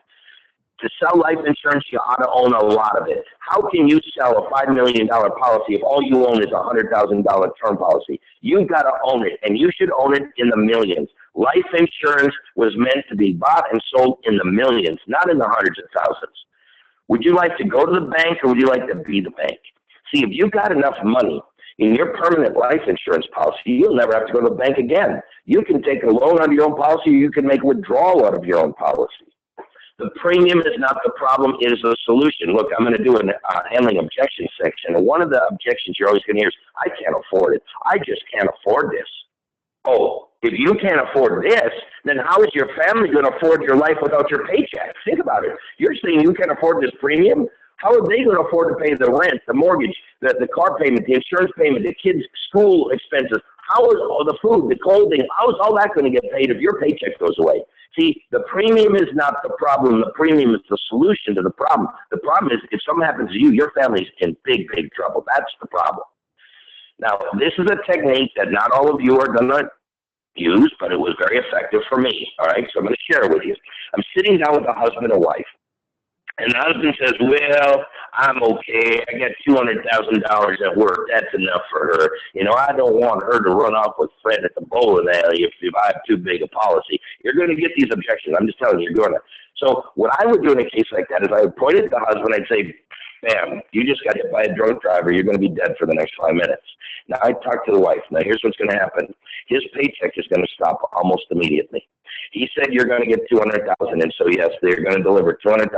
To sell life insurance, you ought to own a lot of it. How can you sell a $5 million policy if all you own is a $100,000 term policy? You've got to own it, and you should own it in the millions. Life insurance was meant to be bought and sold in the millions, not in the hundreds of thousands. Would you like to go to the bank, or would you like to be the bank? See, if you've got enough money in your permanent life insurance policy, you'll never have to go to the bank again. You can take a loan out of your own policy, or you can make a withdrawal out of your own policy. The premium is not the problem, it is a solution. Look, I'm going to do a handling objection section. And one of the objections you're always going to hear is, I can't afford it. I just can't afford this. Oh, if you can't afford this, then how is your family going to afford your life without your paycheck? Think about it. You're saying you can't afford this premium? How are they going to afford to pay the rent, the mortgage, the car payment, the insurance payment, the kids' school expenses? How is all the food, the clothing, how is all that going to get paid if your paycheck goes away? See, the premium is not the problem. The premium is the solution to the problem. The problem is if something happens to you, your family's in big, big trouble. That's the problem. Now, this is a technique that not all of you are going to use, but it was very effective for me. All right, so I'm going to share it with you. I'm sitting down with a husband and wife. And the husband says, well, I'm okay. I got $200,000 at work. That's enough for her. You know, I don't want her to run off with Fred at the bowling alley if I have too big a policy. You're going to get these objections. I'm just telling you, you're going to. So what I would do in a case like that is I would point at the husband. I'd say, bam, you just got hit by a drunk driver. You're going to be dead for the next 5 minutes. Now, I talk to the wife. Now, here's what's going to happen. His paycheck is going to stop almost immediately. He said you're going to get $200,000, and so yes, they're going to deliver $200,000.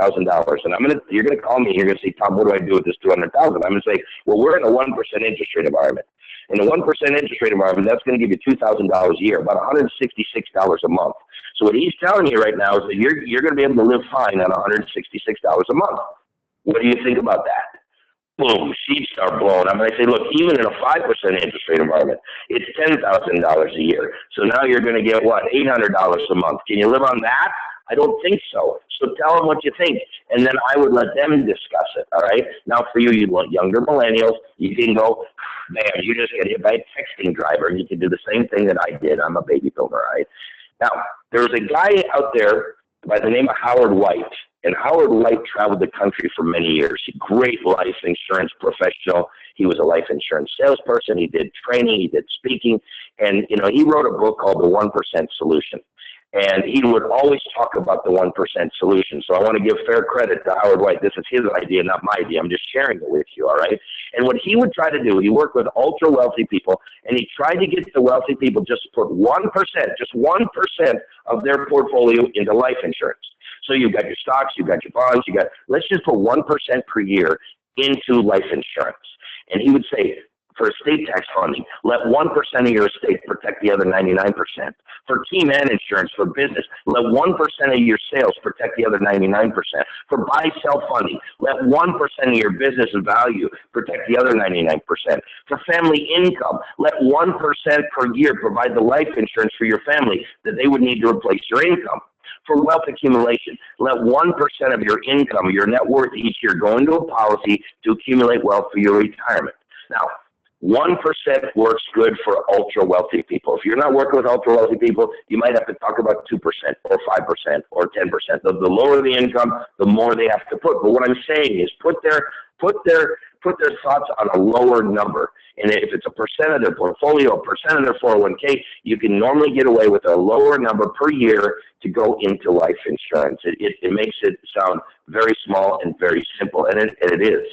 And you're going to call me. You're going to say, Tom, what do I do with this $200,000? I'm going to say, well, we're in a 1% interest rate environment. In a 1% interest rate environment, that's going to give you $2,000 a year, about $166 a month. So what he's telling you right now is that you're going to be able to live fine on $166 a month. What do you think about that? Boom, sheets start blowing up. And I say, look, even in a 5% interest rate environment, it's $10,000 a year. So now you're going to get, what, $800 a month. Can you live on that? I don't think so. So tell them what you think. And then I would let them discuss it, all right? Now, for you younger millennials, you can go, man, you just get hit by a texting driver. And you can do the same thing that I did. I'm a baby boomer, all right? Now, there's a guy out there by the name of Howard White. And Howard White traveled the country for many years. He's a great life insurance professional. He was a life insurance salesperson. He did training. He did speaking. And, you know, he wrote a book called The 1% Solution. And he would always talk about the 1% solution. So I want to give fair credit to Howard White. This is his idea, not my idea. I'm just sharing it with you, all right? And what he would try to do, he worked with ultra-wealthy people, and he tried to get the wealthy people just to put 1%, just 1% of their portfolio into life insurance. So you've got your stocks, you've got your bonds, let's just put 1% per year into life insurance. And he would say, for estate tax funding, let 1% of your estate protect the other 99%. For key man insurance for business, let 1% of your sales protect the other 99%. For buy-sell funding, let 1% of your business value protect the other 99%. For family income, let 1% per year provide the life insurance for your family that they would need to replace your income. For wealth accumulation, let 1% of your income, your net worth each year go into a policy to accumulate wealth for your retirement. Now, 1% works good for ultra-wealthy people. If you're not working with ultra-wealthy people, you might have to talk about 2% or 5% or 10%. The lower the income, the more they have to put. But what I'm saying is put their thoughts on a lower number. And if it's a percent of their portfolio, a percent of their 401k, you can normally get away with a lower number per year to go into life insurance. It makes it sound very small and very simple, and it is.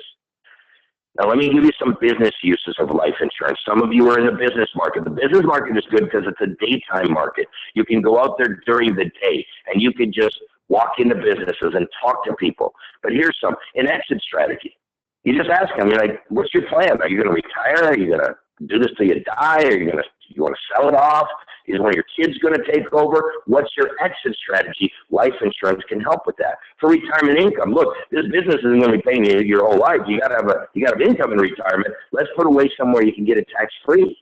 Now, let me give you some business uses of life insurance. Some of you are in the business market. The business market is good because it's a daytime market. You can go out there during the day, and you can just walk into businesses and talk to people. But here's an exit strategy. You just ask them, you're like, what's your plan? Are you going to retire? Are you going to do this till you die? You want to sell it off? Is one of your kids going to take over? What's your exit strategy? Life insurance can help with that. For retirement income, look, this business isn't going to be paying you your whole life. You got to have income in retirement. Let's put away somewhere you can get it tax-free.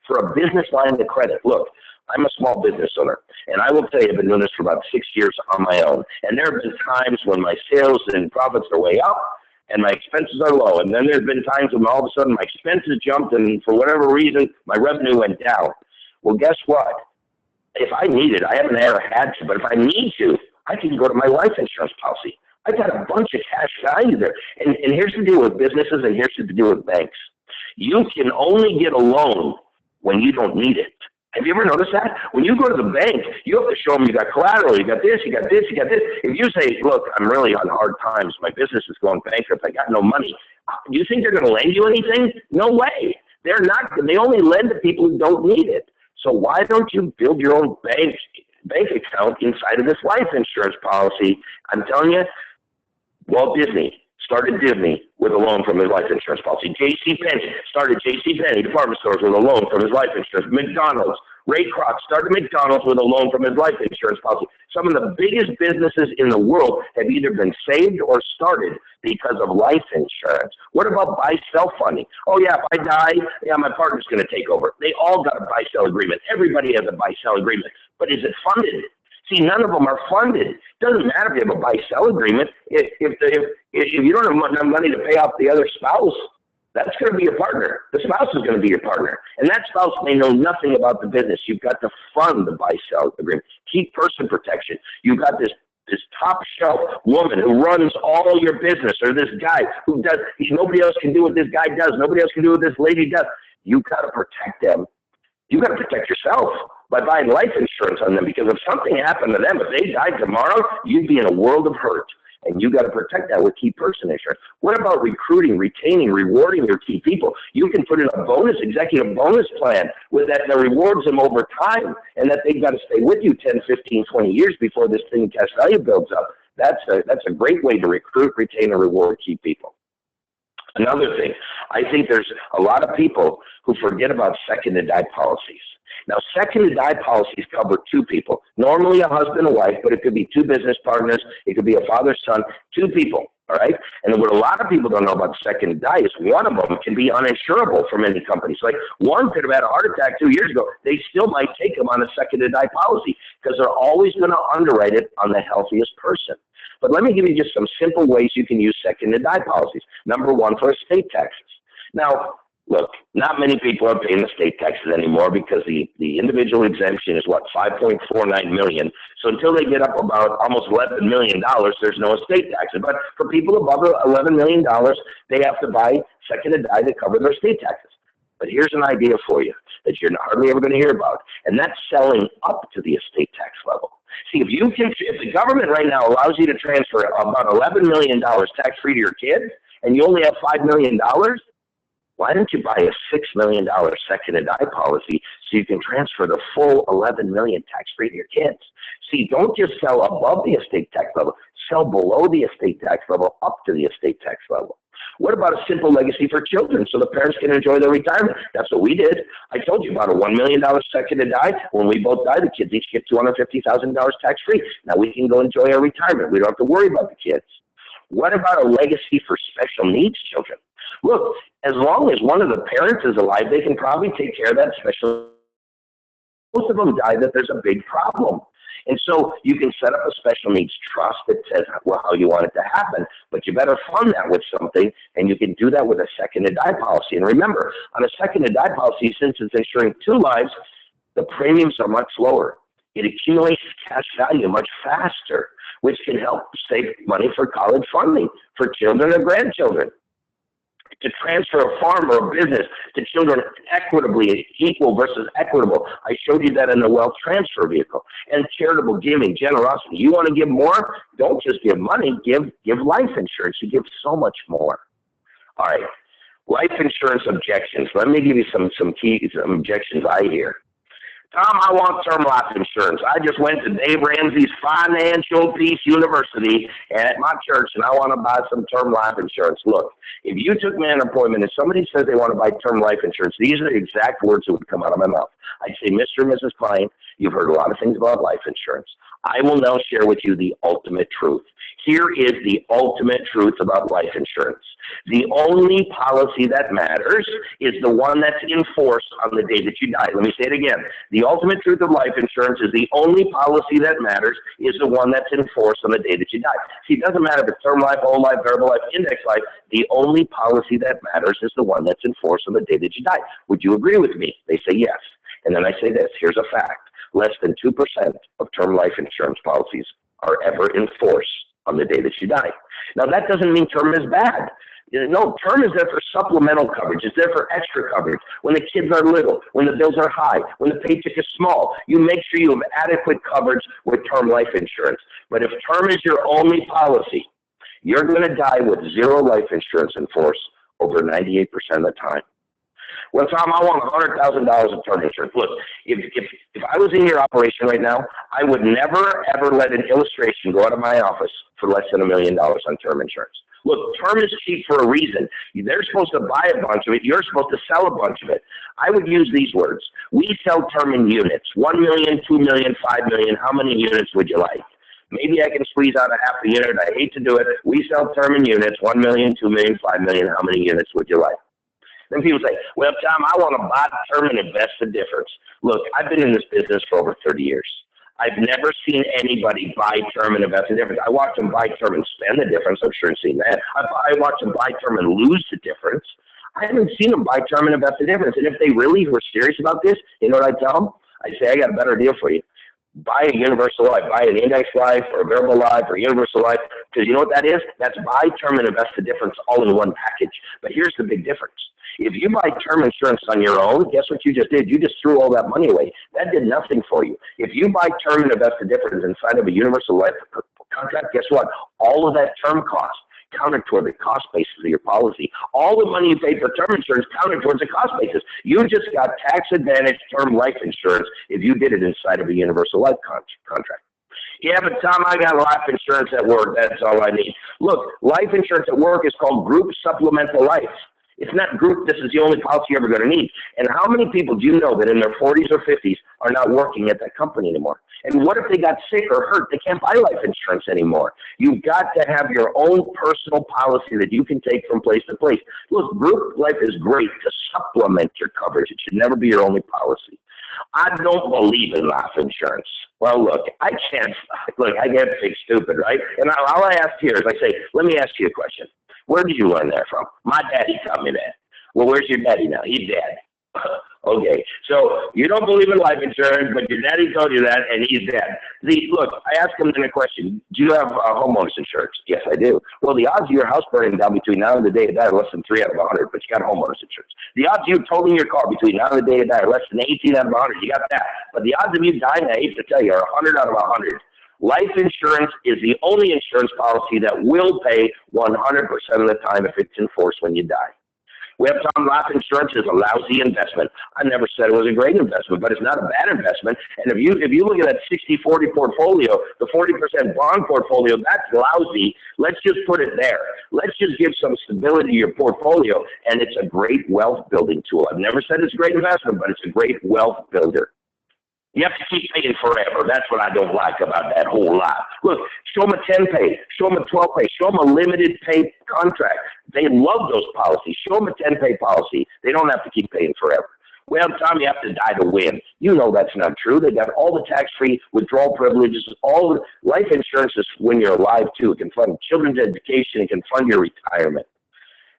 For a business line of credit, look, I'm a small business owner, and I will tell you, I've been doing this for about 6 years on my own. And there have been times when my sales and profits are way up, and my expenses are low. And then there's been times when all of a sudden my expenses jumped, and for whatever reason, my revenue went down. Well, guess what? If I need it, I haven't ever had to, but if I need to, I can go to my life insurance policy. I've got a bunch of cash value there. And here's the deal with businesses, and here's the deal with banks. You can only get a loan when you don't need it. Have you ever noticed that? When you go to the bank, you have to show them you got collateral, you got this, you got this, you got this. If you say, look, I'm really on hard times, my business is going bankrupt, I got no money, do you think they're going to lend you anything? No way. They're not. They only lend to people who don't need it. So why don't you build your own bank account inside of this life insurance policy? I'm telling you, Walt Disney started Disney with a loan from his life insurance policy. JCPenney started JCPenney department stores with a loan from his life insurance. McDonald's, Ray Kroc started McDonald's with a loan from his life insurance policy. Some of the biggest businesses in the world have either been saved or started because of life insurance. What about buy-sell funding? Oh, yeah, if I die, yeah, my partner's going to take over. They all got a buy-sell agreement. Everybody has a buy-sell agreement. But is it funded? See, none of them are funded. Doesn't matter if you have a buy-sell agreement. If you don't have enough money to pay off the other spouse, that's going to be your partner. The spouse is going to be your partner. And that spouse may know nothing about the business. You've got to fund the buy-sell agreement. Keep person protection. You've got this top shelf woman who runs all your business, or this guy who does, nobody else can do what this guy does. Nobody else can do what this lady does. You've got to protect them. You've got to protect yourself by buying life insurance on them, because if something happened to them, if they died tomorrow, you'd be in a world of hurt. And you got to protect that with key person insurance. What about recruiting, retaining, rewarding your key people? You can put in a executive bonus plan with that rewards them over time, and that they've got to stay with you 10, 15, 20 years before this thing cash value builds up. That's a great way to recruit, retain, and reward key people. Another thing, I think there's a lot of people who forget about second to die policies. Now, second to die policies cover two people, normally a husband and wife, but it could be two business partners, it could be a father, son, two people, all right? And what a lot of people don't know about second to die is one of them can be uninsurable for many companies. Like, one could have had a heart attack 2 years ago. They still might take them on a second to die policy because they're always going to underwrite it on the healthiest person. But let me give you just some simple ways you can use second to die policies. Number one, for estate taxes. Now, look, not many people are paying estate taxes anymore because the individual exemption is, what, $5.49 million. So until they get up about almost $11 million, there's no estate taxes. But for people above $11 million, they have to buy second to die to cover their estate taxes. But here's an idea for you that you're hardly ever going to hear about, and that's selling up to the estate tax level. See, if the government right now allows you to transfer about $11 million tax-free to your kids, and you only have $5 million, why don't you buy a $6 million second to die policy so you can transfer the full $11 million tax-free to your kids? See, don't just sell above the estate tax level. Sell below the estate tax level up to the estate tax level. What about a simple legacy for children so the parents can enjoy their retirement? That's what we did. I told you about a $1 million second to die. When we both die, the kids each get $250,000 tax-free. Now we can go enjoy our retirement. We don't have to worry about the kids. What about a legacy for special needs children? Look, as long as one of the parents is alive, they can probably take care of that special. Most of them die that there's a big problem. And so you can set up a special needs trust that says how you want it to happen, but you better fund that with something, and you can do that with a second to die policy. And remember, on a second to die policy, since it's insuring 2 lives, the premiums are much lower. It accumulates cash value much faster, which can help save money for college funding for children or grandchildren. To transfer a farm or a business to children equitably, equal versus equitable. I showed you that in the wealth transfer vehicle. And charitable giving, generosity. You want to give more? Don't just give money, give life insurance. You give so much more. All right, life insurance objections. Let me give you some objections I hear. Tom, I want term life insurance. I just went to Dave Ramsey's Financial Peace University at my church, and I want to buy some term life insurance. Look, if you took me an appointment and somebody says they want to buy term life insurance, these are the exact words that would come out of my mouth. I'd say, Mr. and Mrs. Klein, you've heard a lot of things about life insurance. I will now share with you the ultimate truth. Here is the ultimate truth about life insurance. The only policy that matters is the one that's in force on the day that you die. Let me say it again. The ultimate truth of life insurance is the only policy that matters is the one that's in force on the day that you die. See, it doesn't matter if it's term life, whole life, variable life, index life. The only policy that matters is the one that's in force on the day that you die. Would you agree with me? They say yes. And then I say this. Here's a fact. Less than 2% of term life insurance policies are ever in force on the day that you die. Now, that doesn't mean term is bad. No, term is there for supplemental coverage. It's there for extra coverage. When the kids are little, when the bills are high, when the paycheck is small, you make sure you have adequate coverage with term life insurance. But if term is your only policy, you're going to die with 0 life insurance in force over 98% of the time. Well, Tom, I want $100,000 of term insurance. Look, if I was in your operation right now, I would never, ever let an illustration go out of my office for less than $1 million on term insurance. Look, term is cheap for a reason. They're supposed to buy a bunch of it. You're supposed to sell a bunch of it. I would use these words. We sell term in units. 1 million, 2 million, 5 million. How many units would you like? Maybe I can squeeze out a half a unit. I hate to do it. We sell term in units. 1 million, 2 million, 5 million. How many units would you like? Then people say, well, Tom, I want to buy term and invest the difference. Look, I've been in this business for over 30 years. I've never seen anybody buy term and invest the difference. I watch them buy term and spend the difference. I'm sure you've seen that. I watch them buy term and lose the difference. I haven't seen them buy term and invest the difference. And if they really were serious about this, you know what I tell them? I say, I got a better deal for you. Buy a universal life, buy an index life or a variable life or a universal life, because you know what that is? That's buy term and invest the difference all in one package. But here's the big difference. If you buy term insurance on your own, guess what you just did? You just threw all that money away. That did nothing for you. If you buy term and invest the difference inside of a universal life contract, guess what? All of that term cost counted toward the cost basis of your policy. All the money you paid for term insurance counted towards the cost basis. You just got tax advantage term life insurance if you did it inside of a universal life contract. Yeah, but Tom, I got life insurance at work. That's all I need. Look, life insurance at work is called group supplemental life. It's not group, this is the only policy you're ever going to need. And how many people do you know that in their 40s or 50s are not working at that company anymore? And what if they got sick or hurt? They can't buy life insurance anymore. You've got to have your own personal policy that you can take from place to place. Look, group life is great to supplement your coverage. It should never be your only policy. I don't believe in life insurance. Well, look, I can't fake stupid, right? And all I ask here is I say, let me ask you a question. Where did you learn that from? My daddy taught me that. Well, where's your daddy now? He's dead. Okay, so you don't believe in life insurance, but your daddy told you that, and he's dead. Look, I asked him in a question, do you have homeowners insurance? Yes, I do. Well, the odds of your house burning down between now and the day of die are less than 3 out of 100, but you got homeowners insurance. The odds of you totaling your car between now and the day of die are less than 18 out of 100. You got that. But the odds of you dying, I hate to tell you, are 100 out of 100. Life insurance is the only insurance policy that will pay 100% of the time if it's enforced when you die. We have Tom, life insurance is a lousy investment. I never said it was a great investment, but it's not a bad investment. And if you look at that 60-40 portfolio, the 40% bond portfolio, that's lousy. Let's just put it there. Let's just give some stability to your portfolio, and it's a great wealth building tool. I've never said it's a great investment, but it's a great wealth builder. You have to keep paying forever. That's what I don't like about that whole lot. Look, show them a 10-pay, show them a 12-pay, show them a limited pay contract. They love those policies. Show them a 10-pay policy. They don't have to keep paying forever. Well, Tom, you have to die to win. You know that's not true. They got all the tax-free withdrawal privileges. All the life insurance is when you're alive, too. It can fund children's education. It can fund your retirement.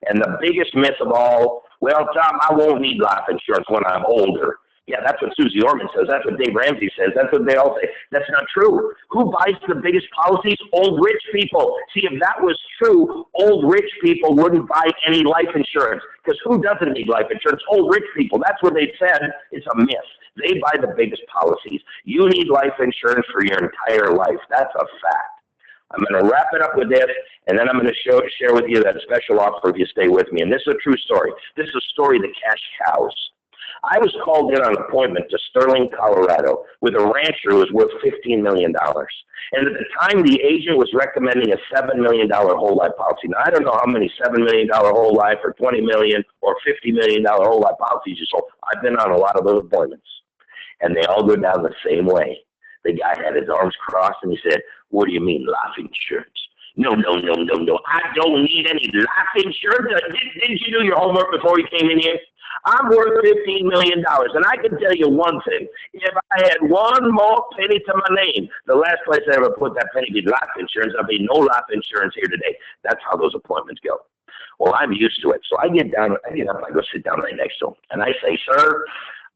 And the biggest myth of all, well, Tom, I won't need life insurance when I'm older. Yeah, that's what Susie Orman says. That's what Dave Ramsey says. That's what they all say. That's not true. Who buys the biggest policies? Old rich people. See, if that was true, old rich people wouldn't buy any life insurance. Because who doesn't need life insurance? Old rich people. That's what they said. It's a myth. They buy the biggest policies. You need life insurance for your entire life. That's a fact. I'm going to wrap it up with this, and then I'm going to share with you that special offer if you stay with me. And this is a true story. This is a story of the cash cows. I was called in on an appointment to Sterling, Colorado, with a rancher who was worth $15 million. And at the time, the agent was recommending a $7 million whole life policy. Now, I don't know how many $7 million whole life or $20 million or $50 million whole life policies you sold. I've been on a lot of those appointments, and they all go down the same way. The guy had his arms crossed, and he said, "What do you mean, life insurance? No. I don't need any life insurance. Didn't you do your homework before you came in here? I'm worth $15 million, and I can tell you one thing. If I had one more penny to my name, the last place I ever put that penny would be life insurance. There'll be no life insurance here today." That's how those appointments go. Well, I'm used to it. So I get up, I go sit down right next to him, and I say, "Sir,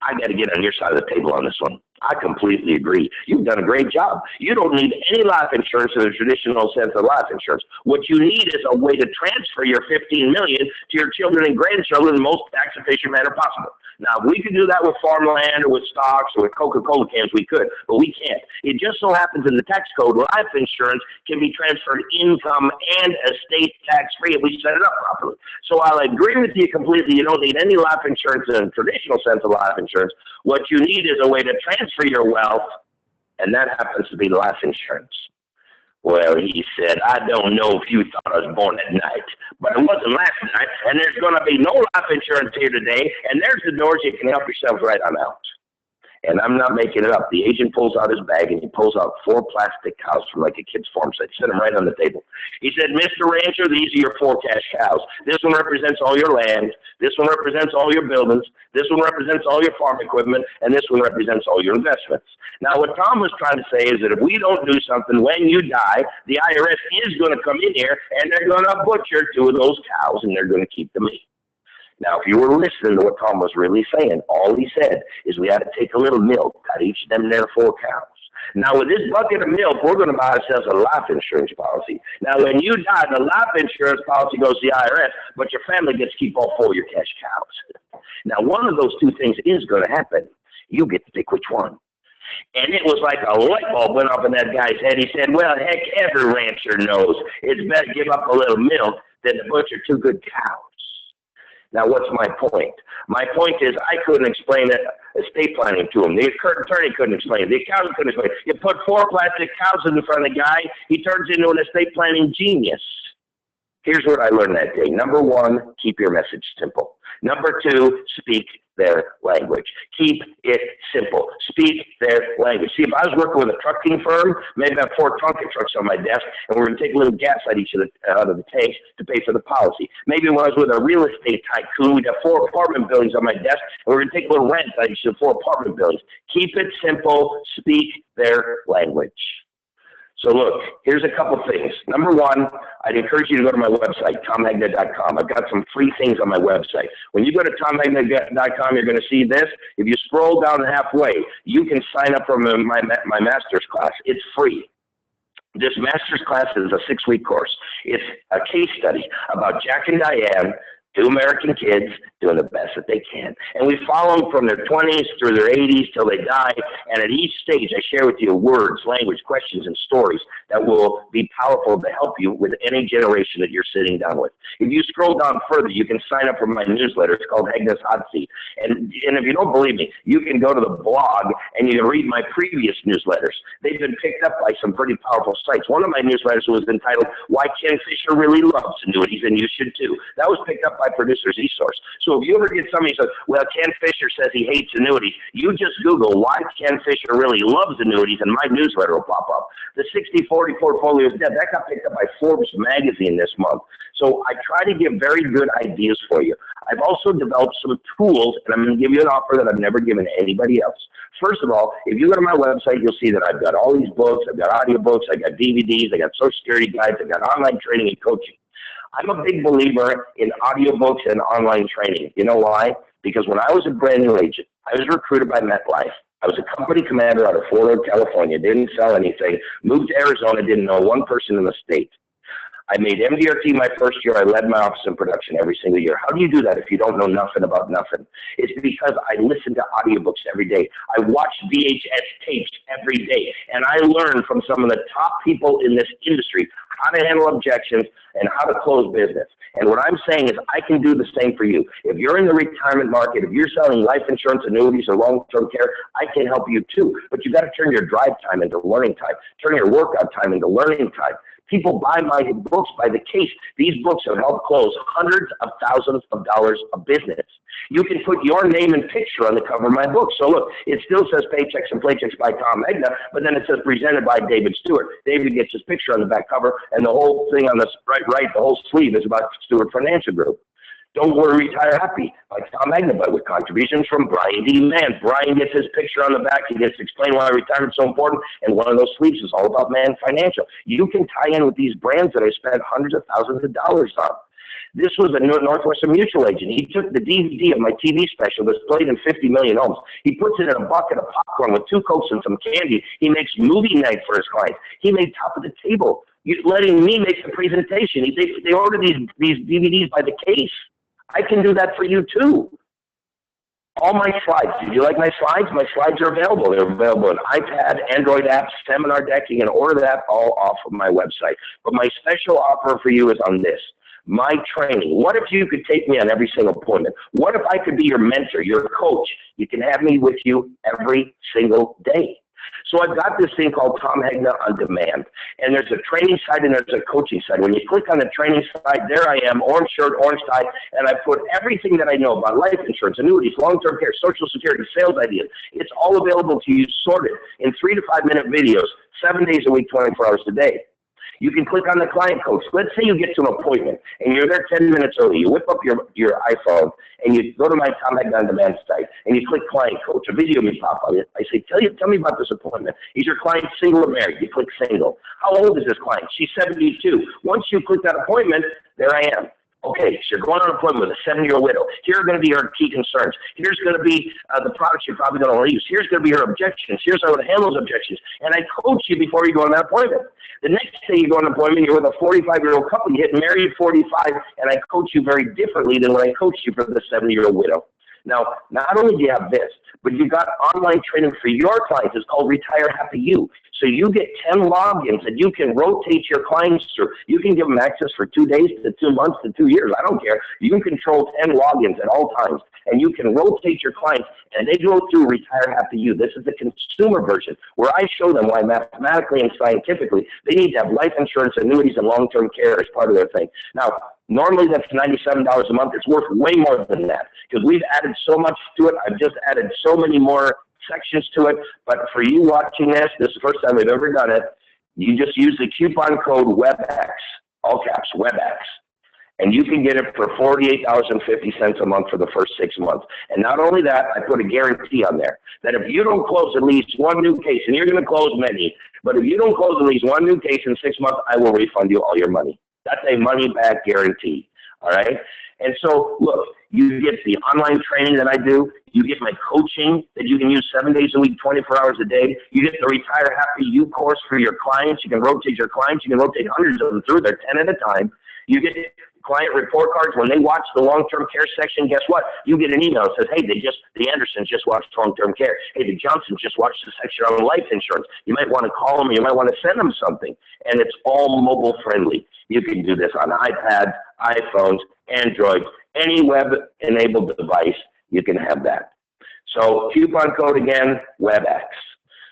I got to get on your side of the table on this one. I completely agree. You've done a great job. You don't need any life insurance in the traditional sense of life insurance. What you need is a way to transfer your $15 million to your children and grandchildren in the most tax-efficient manner possible. Now, if we could do that with farmland or with stocks or with Coca-Cola cans, we could, but we can't. It just so happens in the tax code, life insurance can be transferred income and estate tax-free if we set it up properly. So I'll agree with you completely. You don't need any life insurance in the traditional sense of life insurance. What you need is a way to transfer your wealth, and that happens to be life insurance. Well, he said, "I don't know if you thought I was born at night, but it wasn't last night, and there's going to be no life insurance here today, and there's the doors. You can help yourself right on out." And I'm not making it up. The agent pulls out his bag, and he pulls out 4 plastic cows from like a kid's farm set. Set them right on the table. He said, "Mr. Rancher, these are your 4 cash cows. This one represents all your land. This one represents all your buildings. This one represents all your farm equipment. And this one represents all your investments." Now, what Tom was trying to say is that if we don't do something when you die, the IRS is going to come in here, and they're going to butcher 2 of those cows, and they're going to keep the meat. Now, if you were listening to what Tom was really saying, all he said is we had to take a little milk out of each of them there 4 cows. Now, with this bucket of milk, we're going to buy ourselves a life insurance policy. Now, when you die, the life insurance policy goes to the IRS, but your family gets to keep all 4 of your cash cows. Now, one of those 2 things is going to happen. You get to pick which one. And it was like a light bulb went up in that guy's head. He said, "Well, heck, every rancher knows it's better to give up a little milk than to butcher 2 good cows." Now, what's my point? My point is I couldn't explain estate planning to him. The attorney couldn't explain it. The accountant couldn't explain it. You put 4 plastic cows in front of the guy, he turns into an estate planning genius. Here's what I learned that day. Number 1, keep your message simple. Number 2, speak their language. Keep it simple. Speak their language. See, if I was working with a trucking firm, maybe I have 4 trunking trucks on my desk, and we're going to take a little gas out of the tanks to pay for the policy. Maybe when I was with a real estate tycoon, we'd have 4 apartment buildings on my desk, and we're going to take a little rent out of each of the 4 apartment buildings. Keep it simple. Speak their language. So look, here's a couple things. Number one, I'd encourage you to go to my website, tomhegna.com. I've got some free things on my website. When you go to tomhegna.com, you're going to see this. If you scroll down halfway, you can sign up for my master's class. It's free. This master's class is a 6-week course. It's a case study about Jack and Diane, 2 American kids doing the best that they can. And we follow them from their 20s through their 80s till they die. And at each stage, I share with you words, language, questions, and stories that will be powerful to help you with any generation that you're sitting down with. If you scroll down further, you can sign up for my newsletter. It's called Hegna's Hot Seat. And if you don't believe me, you can go to the blog and you can read my previous newsletters. They've been picked up by some pretty powerful sites. One of my newsletters was entitled, Why Ken Fisher Really Loves Annuities, and You Should Too. That was picked up by Producer's eSource. So if you ever get somebody who says, well, Ken Fisher says he hates annuities, you just Google why Ken Fisher really loves annuities and my newsletter will pop up. The 60-40 portfolio is dead. That got picked up by Forbes magazine this month. So I try to give very good ideas for you. I've also developed some tools, and I'm going to give you an offer that I've never given anybody else. First of all, if you go to my website, you'll see that I've got all these books. I've got audiobooks. I've got DVDs. I've got Social Security guides. I've got online training and coaching. I'm a big believer in audiobooks and online training. You know why? Because when I was a brand new agent, I was recruited by MetLife. I was a company commander out of Fort Worth, California, didn't sell anything, moved to Arizona, didn't know one person in the state. I made MDRT my first year. I led my office in production every single year. How do you do that if you don't know nothing about nothing? It's because I listen to audiobooks every day. I watch VHS tapes every day. And I learn from some of the top people in this industry how to handle objections and how to close business. And what I'm saying is I can do the same for you. If you're in the retirement market, if you're selling life insurance, annuities, or long-term care, I can help you too. But you've got to turn your drive time into learning time. Turn your workout time into learning time. People buy my books by the case. These books have helped close hundreds of thousands of dollars of business. You can put your name and picture on the cover of my book. So look, it still says Paychecks and Playchecks by Tom Hegna, but then it says presented by David Stewart. David gets his picture on the back cover, and the whole thing on the right, the whole sleeve is about Stewart Financial Group. Don't Worry, Retire Happy by Tom Hegna, but with contributions from Brian D. Mann. Brian gets his picture on the back. He gets to explain why retirement's so important, and one of those sleeves is all about Mann Financial. You can tie in with these brands that I spent hundreds of thousands of dollars on. This was a Northwestern Mutual agent. He took the DVD of my TV special that's played in 50 million homes. He puts it in a bucket of popcorn with 2 Cokes and some candy. He makes movie night for his clients. He made Top of the Table. Letting me make the presentation. They order these DVDs by the case. I can do that for you too. All my slides. Did you like my slides? My slides are available. They're available on iPad, Android apps, seminar deck. You can order that all off of my website. But my special offer for you is on this. My training. What if you could take me on every single appointment? What if I could be your mentor, your coach? You can have me with you every single day. So I've got this thing called Tom Hegna On Demand. And there's a training side and there's a coaching side. When you click on the training side, there I am, orange shirt, orange tie, and I put everything that I know about life insurance, annuities, long-term care, Social Security, sales ideas. It's all available to you sorted in 3 to 5 minute videos, 7 days a week, 24 hours a day. You can click on the client coach. Let's say you get to an appointment and you're there 10 minutes early. You whip up your iPhone and you go to my Tom Hegna On Demand site and you click client coach. A video may pop up. I say, tell me about this appointment. Is your client single or married? You click single. How old is this client? She's 72. Once you click that appointment, there I am. Okay, so you're going on an appointment with a 7-year-old widow. Here are going to be her key concerns. Here's going to be the products you're probably going to use. Here's going to be her objections. Here's how to handle those objections. And I coach you before you go on that appointment. The next day you go on an appointment, you're with a 45-year-old couple. You get married at 45, and I coach you very differently than when I coached you for the 70-year-old widow. Now, not only do you have this, but you've got online training for your clients. It's called Retire Happy You. So you get 10 logins that you can rotate your clients through. You can give them access for 2 days to 2 months to 2 years. I don't care. You can control 10 logins at all times, and you can rotate your clients, and they go through Retire Happy You. This is the consumer version, where I show them why mathematically and scientifically they need to have life insurance, annuities, and long-term care as part of their thing. Now, normally that's $97 a month. It's worth way more than that because we've added so much to it. I've just added so many more sections to it. But for you watching this is the first time we've ever done it. You just use the coupon code WebEx, all caps, WebEx. And you can get it for $48.50 a month for the first 6 months. And not only that, I put a guarantee on there that if you don't close at least one new case, and you're going to close many, but if you don't close at least one new case in 6 months, I will refund you all your money. That's a money-back guarantee, all right? And so, look, you get the online training that I do. You get my coaching that you can use 7 days a week, 24 hours a day. You get the Retire Happy You course for your clients. You can rotate your clients. You can rotate hundreds of them through. They're 10 at a time. You get client report cards. When they watch the long-term care section, guess what? You get an email that says, hey, the Andersons just watched long-term care. Hey, the Johnsons just watched the section on life insurance. You might want to call them, or you might want to send them something. And it's all mobile-friendly. You can do this on iPads, iPhones, Androids, any web-enabled device, you can have that. So coupon code again, WebEx.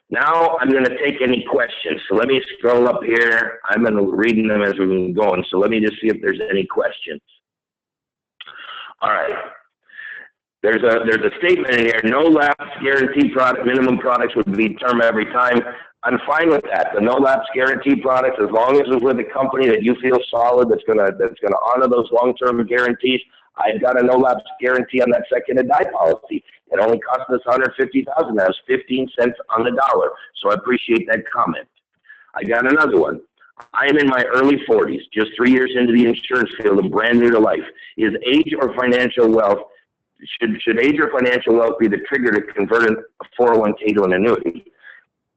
Now I'm going to take any questions. So let me scroll up here. I'm going to reading them as we're going. So let me just see if there's any questions. All right. There's a statement in here. No lapse guarantee product, minimum products would be term every time. I'm fine with that. The no lapse guarantee products, as long as it's with a company that you feel solid, that's gonna honor those long-term guarantees. I've got a no lapse guarantee on that second to die policy. It only cost us $150,000. That was 15 cents on the dollar. So I appreciate that comment. I got another one. I am in my early 40s, just 3 years into the insurance field and brand new to life. Is age or financial wealth, should age or financial wealth be the trigger to convert a 401k to an annuity?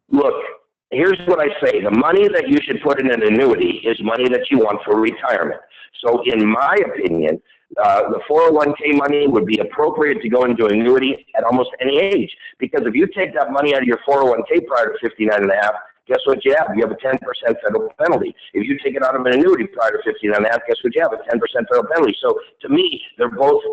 Look, here's what I say. The money that you should put in an annuity is money that you want for retirement. So in my opinion, the 401k money would be appropriate to go into annuity at almost any age. Because if you take that money out of your 401k prior to 59 and a half, guess what you have? You have a 10% federal penalty. If you take it out of an annuity prior to 59 and a half, guess what you have? A 10% federal penalty. So to me, they're both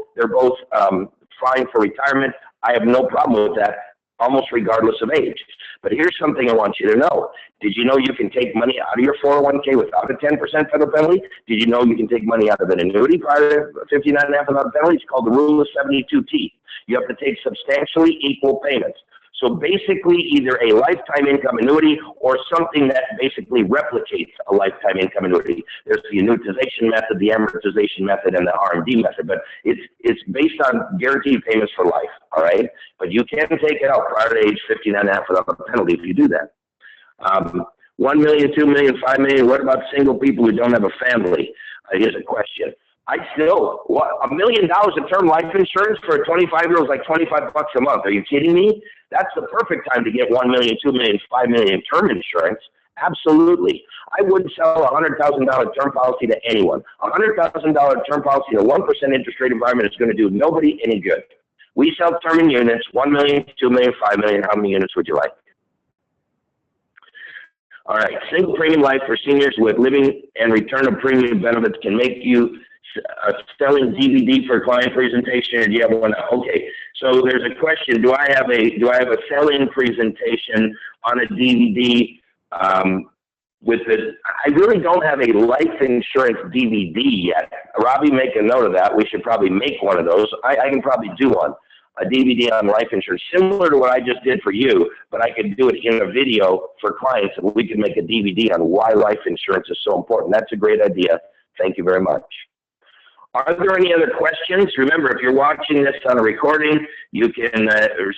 fine for retirement. I have no problem with that, almost regardless of age. But here's something I want you to know. Did you know you can take money out of your 401k without a 10% federal penalty? Did you know you can take money out of an annuity prior to 59 and a half without a penalty? It's called the rule of 72T. You have to take substantially equal payments. So basically either a lifetime income annuity or something that basically replicates a lifetime income annuity. There's the annuitization method, the amortization method, and the RMD method, but it's based on guaranteed payments for life, all right? But you can take it out prior to age 59 and a half without a penalty if you do that. 1 million, 2 million, 5 million, what about single people who don't have a family? Here's a question. $1 million of term life insurance for a 25-year-old is like $25 a month. Are you kidding me? That's the perfect time to get 1 million, 2 million, 5 million term insurance. Absolutely. I wouldn't sell a $100,000 term policy to anyone. A $100,000 term policy in a 1% interest rate environment is going to do nobody any good. We sell term in units, 1 million, 2 million, 5 million. How many units would you like? All right. Single premium life for seniors with living and return of premium benefits can make you a selling DVD for client presentation, or do you have one? Okay, so there's a question: Do I have a selling presentation on a DVD? With it, I really don't have a life insurance DVD yet. Robbie, make a note of that. We should probably make one of those. I can probably do one, a DVD on life insurance, similar to what I just did for you, but I could do it in a video for clients, and we could make a DVD on why life insurance is so important. That's a great idea. Thank you very much. Are there any other questions? Remember, if you're watching this on a recording, you can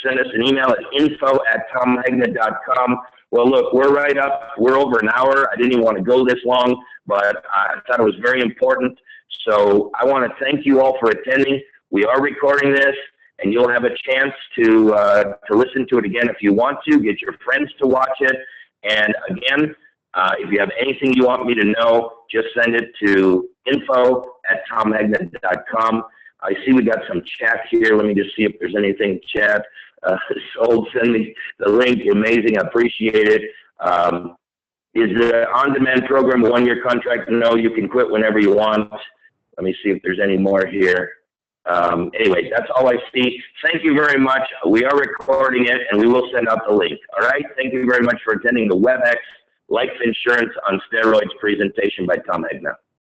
send us an email at info@tommagna.com. Well, look, we're right up. We're over an hour. I didn't even want to go this long, but I thought it was very important. So I want to thank you all for attending. We are recording this, and you'll have a chance to listen to it again if you want to. Get your friends to watch it. And again, if you have anything you want me to know, just send it to info@tommagna.com. I see we got some chat here. Let me just see if there's anything in chat. Sold, send me the link. Amazing. I appreciate it. Is the on-demand program a one-year contract? No, you can quit whenever you want. Let me see if there's any more here. Anyway, that's all I see. Thank you very much. We are recording it, and we will send out the link. All right? Thank you very much for attending the WebEx Life Insurance on Steroids presentation by Tom Magna.